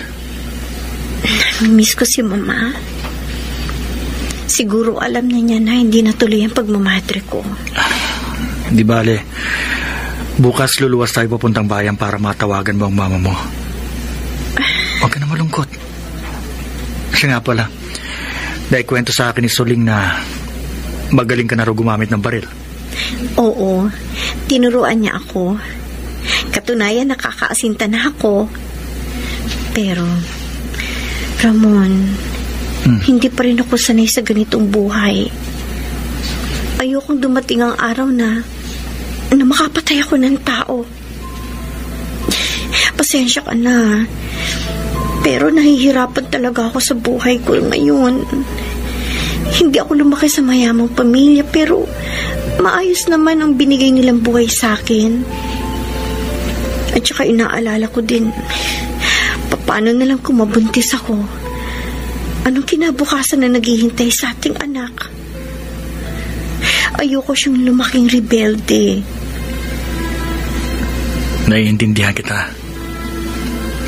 Miss ko si Mama. Siguro alam na niya na hindi natuloy ang pagmamadre ko. Di bale, bukas luluwas tayo papuntang bayan para matawagan mo ang mama mo. Huwag ka na malungkot. Siya nga pala, naikwento sa akin ni Soling na magaling ka na raw gumamit ng baril. Oo, tinuruan niya ako. Katunayan nakakaasinta na ako. Pero, Ramon, hindi pa rin ako sanay sa ganitong buhay. Ayokong dumating ang araw na makapatay ako ng tao. Pasensya ka na. Pero nahihirapan talaga ako sa buhay ko ngayon. Hindi ako lumaki sa mayamang pamilya, pero maayos naman ang binigay nilang buhay sa akin. At saka inaalala ko din, paano na lang kung mabuntis ako? Anong kinabukasan na naghihintay sa ating anak? Ayoko siyang lumaking rebelde. Naiintindihan kita.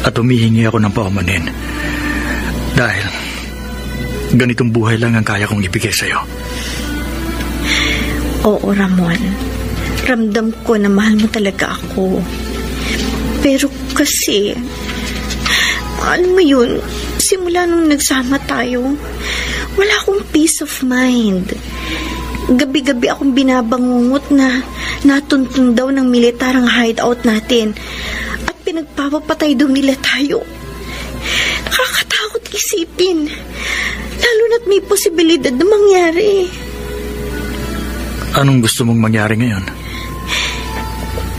At humihingi ako ng paumanin. Dahil ganitong buhay lang ang kaya kong ibigay sa'yo. Oo, Ramon. Ramdam ko na mahal mo talaga ako. Pero kasi, alam mo yun, simula nung nagsama tayo, wala akong peace of mind. Gabi-gabi akong binabangungot na natuntun daw ng militar ang hideout natin at pinagpapatay daw nila tayo. Nakakatakot isipin, lalo na't may posibilidad na mangyari. Anong gusto mong mangyari ngayon?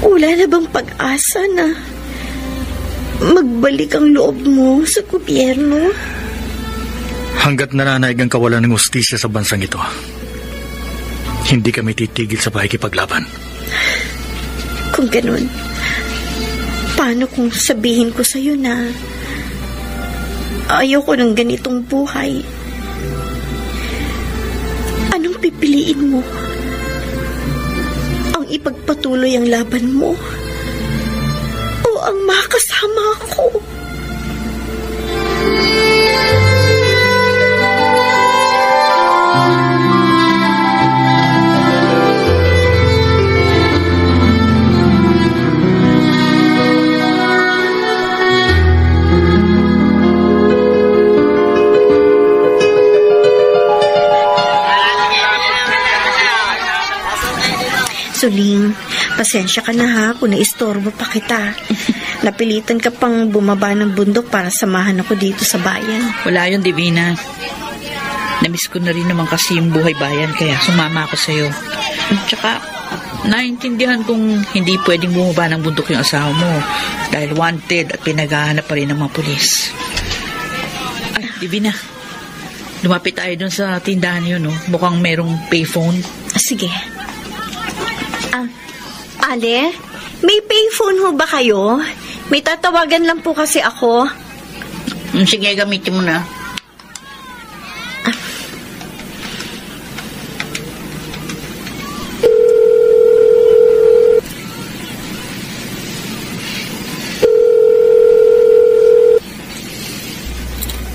Wala na bang pag-asa na magbalik ang loob mo sa gobyerno? Hanggat nananaig ang kawalan ng hustisya sa bansang ito, hindi kami titigil sa pakikipaglaban. Kung ganun, paano kung sabihin ko sa'yo na ayoko ng ganitong buhay? Anong pipiliin mo? Ang ipagpatuloy ang laban mo? O ang makasama ako? Soling, pasensya ka na ha kung naistorbo pa kita. Napilitan ka pang bumaba ng bundok para samahan ako dito sa bayan. Wala yun, Divina. Namiss ko na rin naman kasi yung buhay bayan, kaya sumama ako sa'yo. Tsaka, naintindihan kong hindi pwedeng bumaba ng bundok yung asawa mo dahil wanted at pinaghahanap pa rin ng mga pulis. Ay, Divina, lumapit tayo dun sa tindahan yun, no? Mukhang merong payphone. Sige. Ale, may payphone ho ba kayo? May tatawagan lang po kasi ako. Sige, gamitin mo na.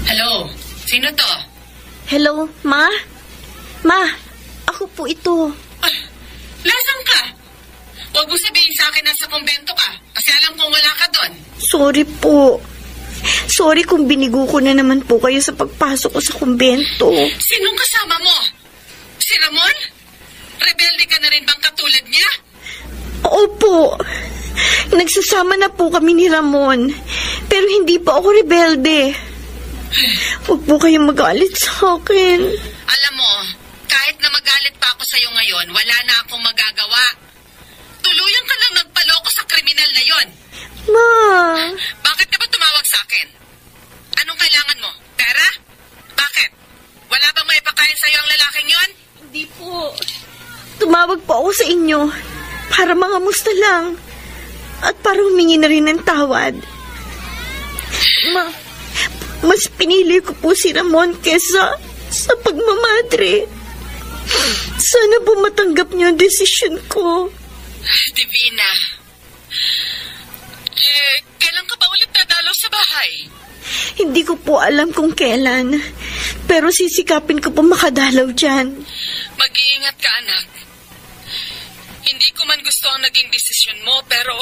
Hello? Sino to? Hello, Ma? Ma, ako po ito. Lasang ka? Huwag mo sabihin sa akin nasa kumbento ka kasi alam kong wala ka doon. Sorry po. Sorry kung binigo ko na naman po kayo sa pagpasok ko sa kumbento. Sinong kasama mo? Si Ramon? Rebelde ka na rin bang katulad niya? Opo. Nagsasama na po kami ni Ramon. Pero hindi pa ako rebelde. Huwag po kayong magalit sa akin. Alam mo, kahit na magalit pa ako sa'yo ngayon, wala na akong magagawa. Tuluyan ka lang nagpaloko sa kriminal na yon. Ma! Bakit ka ba tumawag sa akin? Anong kailangan mo? Pera? Bakit? Wala bang may pakain sa'yo ang lalaking yon? Hindi po. Tumawag po ako sa inyo para mangamusta lang at para humingi na rin ng tawad. Mas pinili ko po si Ramon kesa sa pagmamadre. Sana po matanggap niyo ang desisyon ko. Divina, kailan ka ba ulit dadalaw sa bahay? Hindi ko po alam kung kailan, pero sisikapin ko po makadalaw dyan. Mag-iingat ka, anak. Hindi ko man gusto ang naging desisyon mo, pero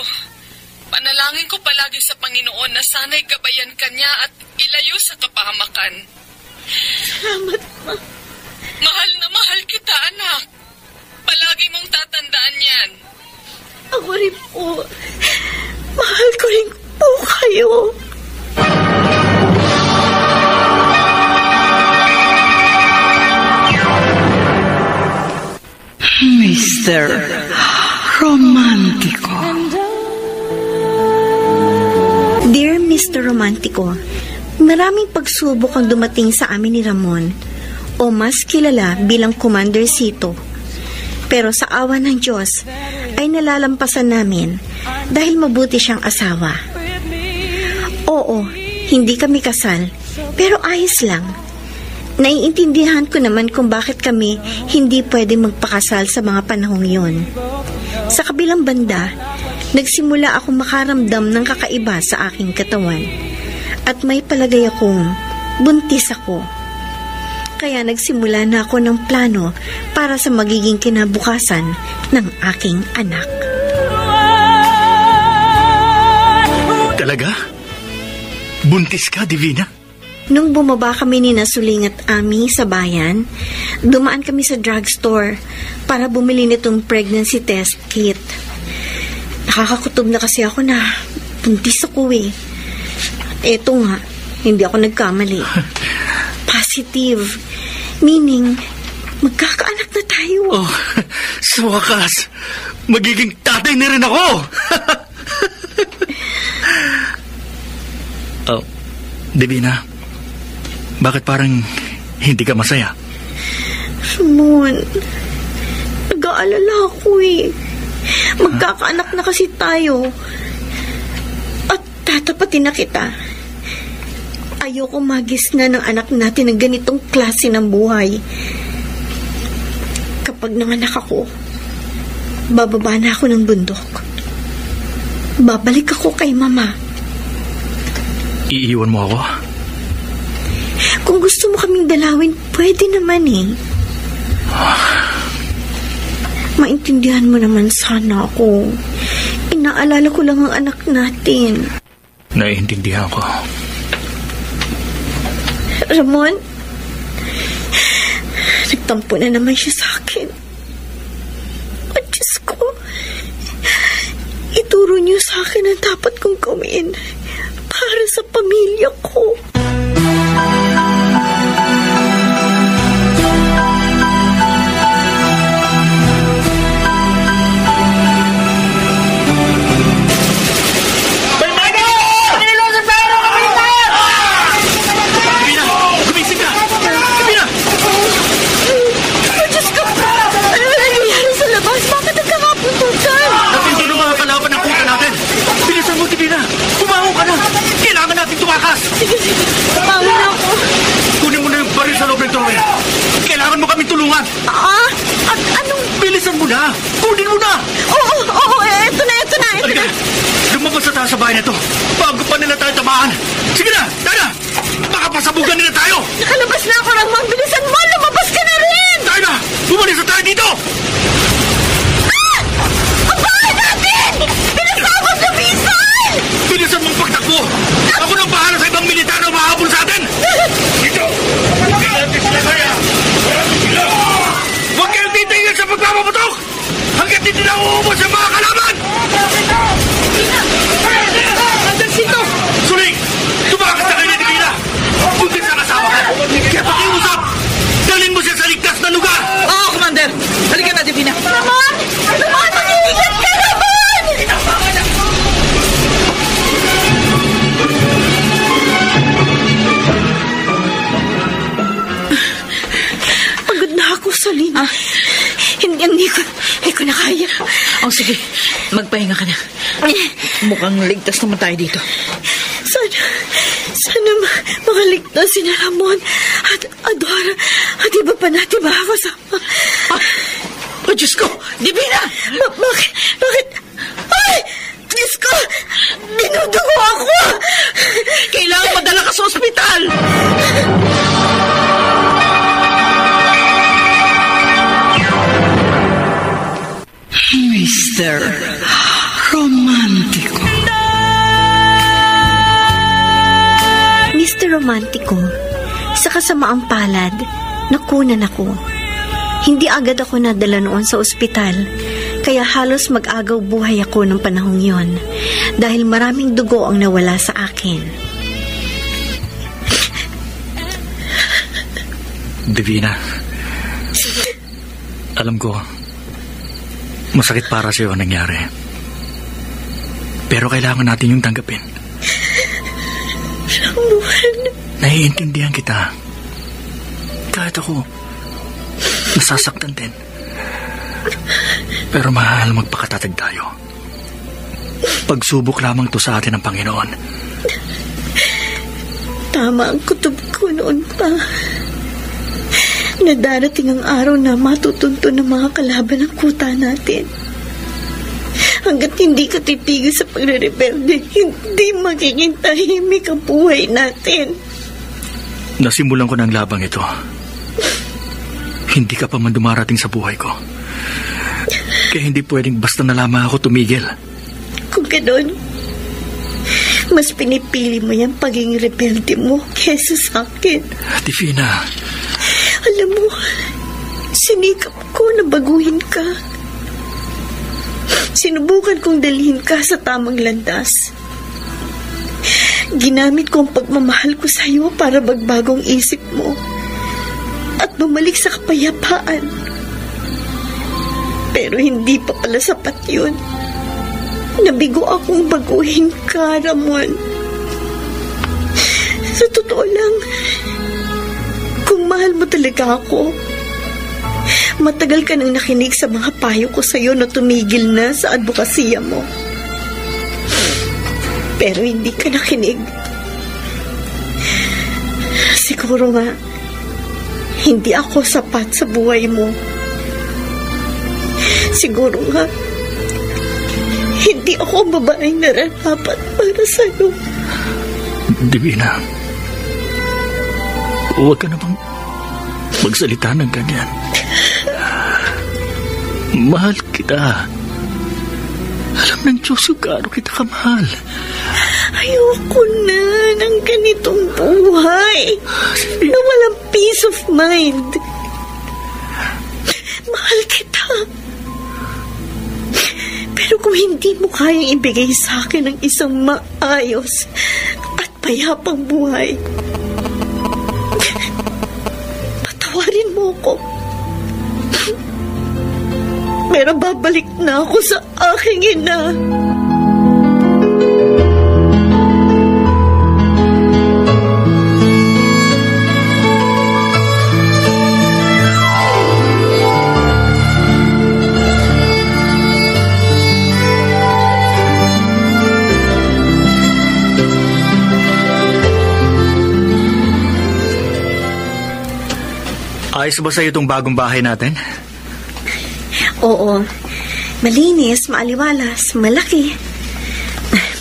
panalangin ko palagi sa Panginoon na sana'y gabayan ka niya at ilayo sa kapahamakan. Salamat, Ma. Mahal na mahal kita, anak. Palagi mong tatandaan yan. Ako rin po. Mahal ko rin po kayo. Mr. Romantico. Dear Mr. Romantico, maraming pagsubok ang dumating sa amin ni Ramon, o mas kilala bilang Commander Cito. Pero sa awa ng Diyos ay nalalampasan namin dahil mabuti siyang asawa. Oo, hindi kami kasal, pero ayos lang. Naiintindihan ko naman kung bakit kami hindi pwede magpakasal sa mga panahong yun. Sa kabilang banda, nagsimula akong makaramdam ng kakaiba sa aking katawan. At may palagay akong buntis ako. Kaya nagsimula na ako ng plano para sa magiging kinabukasan ng aking anak. Talaga? Buntis ka, Divina? Nung bumaba kami ni Nasuling at Ami sa bayan, dumaan kami sa drugstore para bumili nitong pregnancy test kit. Nakakakutob na kasi ako na buntis ako eh. Eto nga, hindi ako nagkamali. Positive. Meaning, magkakaanak na tayo. Oh, sa wakas, magiging tatay na rin ako! Oh, Divina, bakit parang hindi ka masaya? Ramon, nag-aalala ako eh. Magkakaanak na kasi tayo. At tatapatin na kita. Ayoko magisna ng anak natin ng ganitong klase ng buhay. Kapag nanganak ako, bababa na ako ng bundok. Babalik ako kay Mama. Iiwan mo ako? Kung gusto mo kaming dalawin, pwede naman eh. Maintindihan mo naman sana ako. Inaalala ko lang ang anak natin. Naiintindihan ko. Ramon, nagtampo na naman siya sa akin. At Diyos ko, ituro niyo sa akin ang dapat kong gawin para sa pamilya ko. Sige, Pagod na ako. kunin mo na yung baril sa loob ng trowe. Kailangan mo kaming tulungan. At anong... Bilisan mo na. Kunin mo na. Oo, eto na. Halika, lumabas na tayo sa bahay na ito bago pa nila tayo tamaan. Sige na, tara. Baka pasabugan nila tayo. Nakalabas na ako, Ramon. Bilisan mo, lumabas ka na rin. Tayo na, bumalis na tayo dito. Ang bahay natin! Pinasabot na Bison! Bilisan mong pagtakbo. Ako nang bahala sa ibang militar na mahabol sa atin. Dito! Hindi natin sila kaya. Marami sila. Huwag kayong titingin sa pagpapaputok. Hanggat hindi na uubos ang mga kalaban. Hanggang sito! Suling! Tumakas na kayo ni Divina. Buntis ang asawa ka. Kaya pakiusap. Dalhin mo siya sa ligtas na lugar. Oo, Commander. Halika na, Divina. Ramon! Ramon, mag-iingat ka, Ramon! Pagod na ako, Solin. Hindi ko na kaya. Oh, sige. Magpahinga ka na. Mukhang ligtas naman tayo dito. Sana makaligtas si Ramon at Adora at iba pa natin makakasama. Oh, Diyos ko! Divina! Bakit? Ay! Diyos ko! Dinudugo ako! Kailangan madala ka sa ospital! Mr. Romantico. Mr. Romantico, sa kasamaang palad, nakunan ako. Hindi agad ako nadala noon sa ospital, kaya halos mag-agaw buhay ako ng panahong yon dahil maraming dugo ang nawala sa akin. Divina, alam ko, masakit para sa'yo ang nangyari. Pero kailangan natin yung tanggapin. Ramon. Naiintindihan kita. Kahit ako, nasasaktan din. Pero mahal, magpakatatag tayo. Pagsubok lamang to sa atin ng Panginoon. Tama ang kutob ko noon pa. Na darating ang araw na matutunto ng mga kalaban ng kuta natin. Hanggat hindi ka titigil sa pagre-rebelde, hindi magiging tahimik ang buhay natin. Nasimulan ko ng labang ito. Hindi ka pa man dumarating sa buhay ko. Kaya hindi pwedeng basta na lamang ako tumigil. Kung gano'n, mas pinipili mo yung pagiging rebelde mo kesa sa akin. Divina. Alam mo, sinikap ko na baguhin ka. Sinubukan kong dalhin ka sa tamang landas. Ginamit ko ang pagmamahal ko sa iyo para magbagong isip mo at bumalik sa kapayapaan. Pero hindi pa pala sapat yun. Nabigo akong baguhin ka, Ramon. Sa totoo lang, kung mahal mo talaga ako, matagal ka nang nakinig sa mga payo ko sa iyo na tumigil na sa advokasya mo. Pero hindi ka nakinig. Siguro nga, hindi ako sapat sa buhay mo. Siguro nga, hindi ako ang babaeng nararapat para sa'yo. Divina, huwag ka namang magsalita ng ganyan. Mahal kita. Alam ng Diyos kung gaano kita kamahal. Ayoko na ng ganitong buhay na walang peace of mind. Mahal kita. Pero kung hindi mo kayang ibigay sa akin ang isang maayos at payapang buhay, patawarin mo ko. Pero babalik na ako sa aking ina. Ayos ba sa'yo itong bagong bahay natin? Oo. Malinis, maaliwalas, malaki.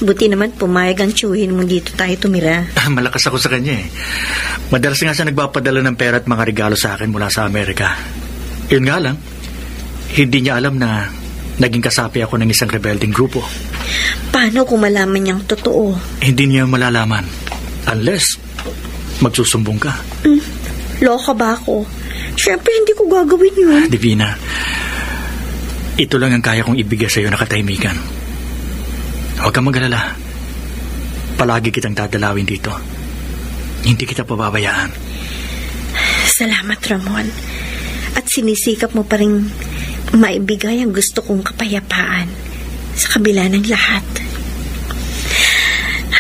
Buti naman pumayag ang tiyuhin mo dito tayo tumira. Malakas ako sa kanya eh. Madalas nga siya nagpapadala ng pera at mga regalo sa akin mula sa Amerika. Yun nga lang, hindi niya alam na naging kasapi ako ng isang rebelding grupo. Paano kung malaman niyang totoo? Hindi niya malalaman. Unless magsusumbong ka. Loko ba ako? Siyempre hindi ko gagawin yun. Divina, ito lang ang kaya kong ibigay sa iyo na katahimikan. Huwag kang mag-alala. Palagi kitang dadalawin dito. Hindi kita pababayaan. Salamat, Ramon. At sinisikap mo pa rin maibigay ang gusto kong kapayapaan sa kabila ng lahat.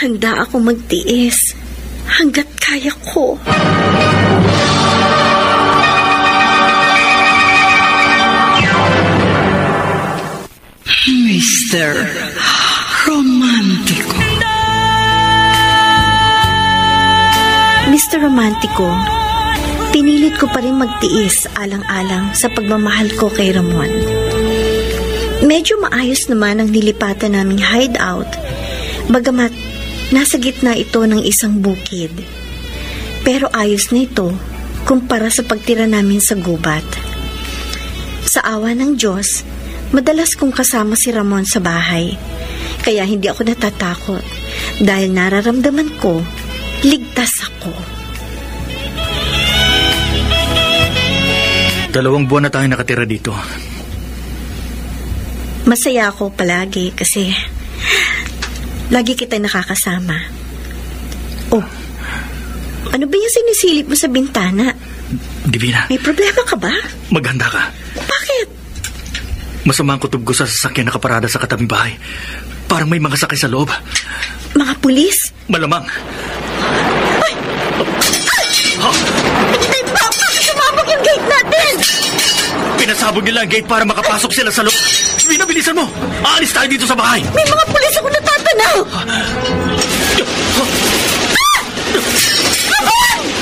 Handa ako magtiis hanggat kaya ko. Mr. Romantico. Mr. Romantico, pinilit ko pa rin magtiis alang-alang sa pagmamahal ko kay Ramon. Medyo maayos naman ang nilipatan naming hideout, bagamat nasa gitna ito ng isang bukid. Pero ayos na ito kumpara sa pagtira namin sa gubat. Sa awa ng Diyos, madalas kong kasama si Ramon sa bahay, kaya hindi ako natatakot dahil nararamdaman ko, ligtas ako. 2 buwan na tayo nakatira dito. Masaya ako palagi kasi lagi kita nakakasama. Oh, ano ba yung sinisilip mo sa bintana? Divina, May problema ka ba? maghanda ka. Bakit? Masama ang kutob ko sa sasakyan nakaparada sa katabing bahay. Parang may mga sakay sa loob. Mga pulis? Malamang. Bakit sumabog yung gate natin? Pinasabog nila ang gate para makapasok sila sa loob. Divina, bilisan mo! Aalis tayo dito sa bahay! May mga pulis ako natatanaw!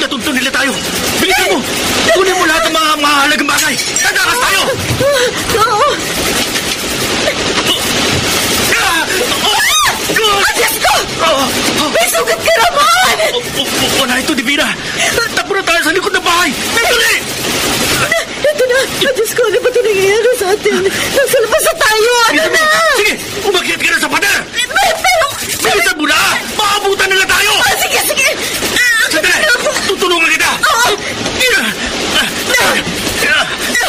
Natuntun nila tayo! Bilisan mo! Kunin mo lahat ng mga mahalagang bagay! Tatakas tayo! Oo! Diyos ko! May sugat ka, Ramon! Wala ito, Divina! Takbo na tayo sa likod ng bahay! Dali! Ito na! Diyos ko, ano ba ito nangyayari sa atin? Nasa labas na tayo! Ano Bilisan mo! na? Sige! Umakyat ka na sa pader! Pero... Bilisan mo na! Maabutan nila tayo! Sige, sige! Sandali! Tutulungan kita!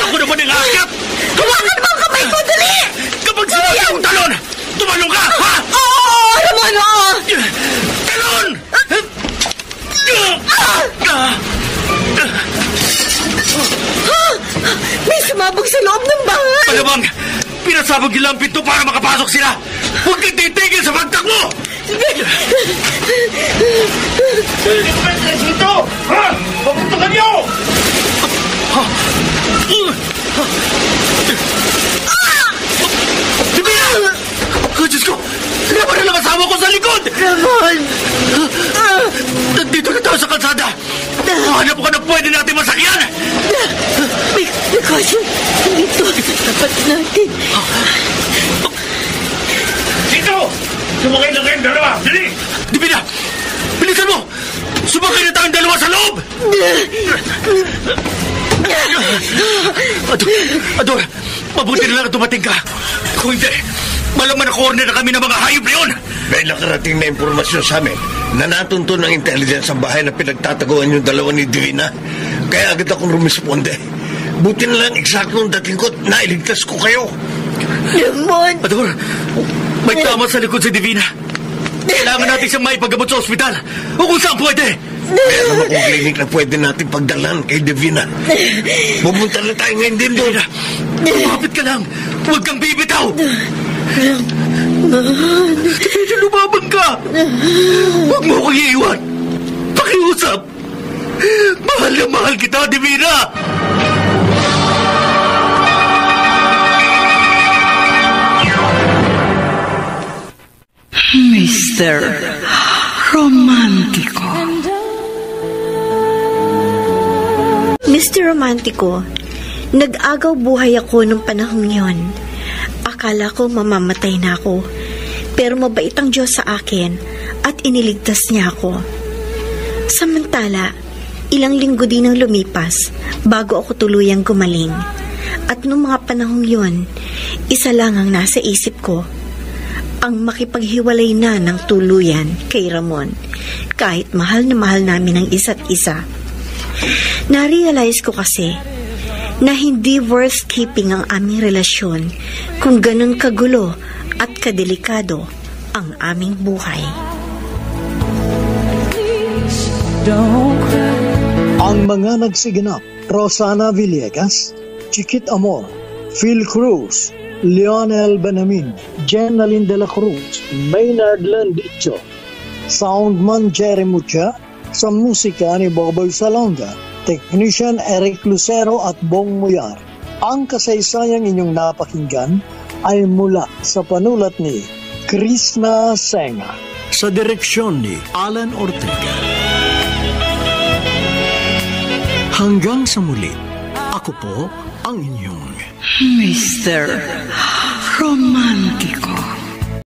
Ako naman ang aakyat! Hawakan mo ang kamay ko, dali! Kapag sinabi akong talon, tumalong ka, ha? Oo, Ramon, oo! Talon! May sumabog sa loob ng bahay! Malamang, pinasabog nila ang pinto para makapasok sila! Huwag kang titigil sa pagtakbo! Dito! Ha? Papuntakan niyo! Divina! Diyos ko! Naman na lang asawa ko sa likod! Ramon! Nandito na tayo sa kalsada! Hanap ko na pwede natin masakyan! May kotse! Dito! Dapat natin! Dito! Sumakay na kayong dalawa! Dali! Divina! Bilisan mo! Sumakay na tayong dalawa sa loob! Ador! Mabuti na lang dumating ka! Kung hindi, malaman na corner na kami ng mga hayop na yun! May nakarating na impormasyon sa amin na natunto ng intelligence sa bahay na pinagtataguan yung dalawa ni Divina. Kaya agad akong rumisponde. Buti na lang eksaktong dating ko, nailigtas ko kayo. Ramon! Ador, may tama sa likod si Divina. Kailangan natin siyang maipagamot sa ospital o kung saan pwede. Meron akong klinik na pwede natin pagdalan kay Divina. Pumunta na tayo ngayon din doon. Lumapit ka lang. Huwag kang bibitaw. Ramon! Divina, lumabang ka. Huwag mo akong iiwan. Pakiusap. Mahal na mahal kita, Divina. Mr. Romantico. Mr. Romantico, nag-agaw buhay ako nung panahong yon. Akala ko mamamatay na ako, pero mabait ang Diyos sa akin at iniligtas niya ako. Samantala, ilang linggo din ang lumipas bago ako tuluyang gumaling. At nung mga panahong yon, isa lang ang nasa isip ko, ang makipaghiwalay na ng tuluyan kay Ramon, kahit mahal na mahal namin ang isa't isa. Na-realize ko kasi na hindi worth keeping ang aming relasyon kung ganun kagulo at kadelikado ang aming buhay. Ang mga nagsiganap, Rosana Villegas, Chiquit Amor, Phil Cruz, Lionel Benamin, Jenaline de la Cruz, Maynard Landicho, Soundman Jerry Mucha, sa musika ni Boboy Salonga, Technician Eric Lucero at Bong Muyar. Ang kasaysayang inyong napakinggan ay mula sa panulat ni Krishna Senga, sa direksyon ni Alan Ortega. Hanggang sa muli, ako po ang inyong Mr. Romeo.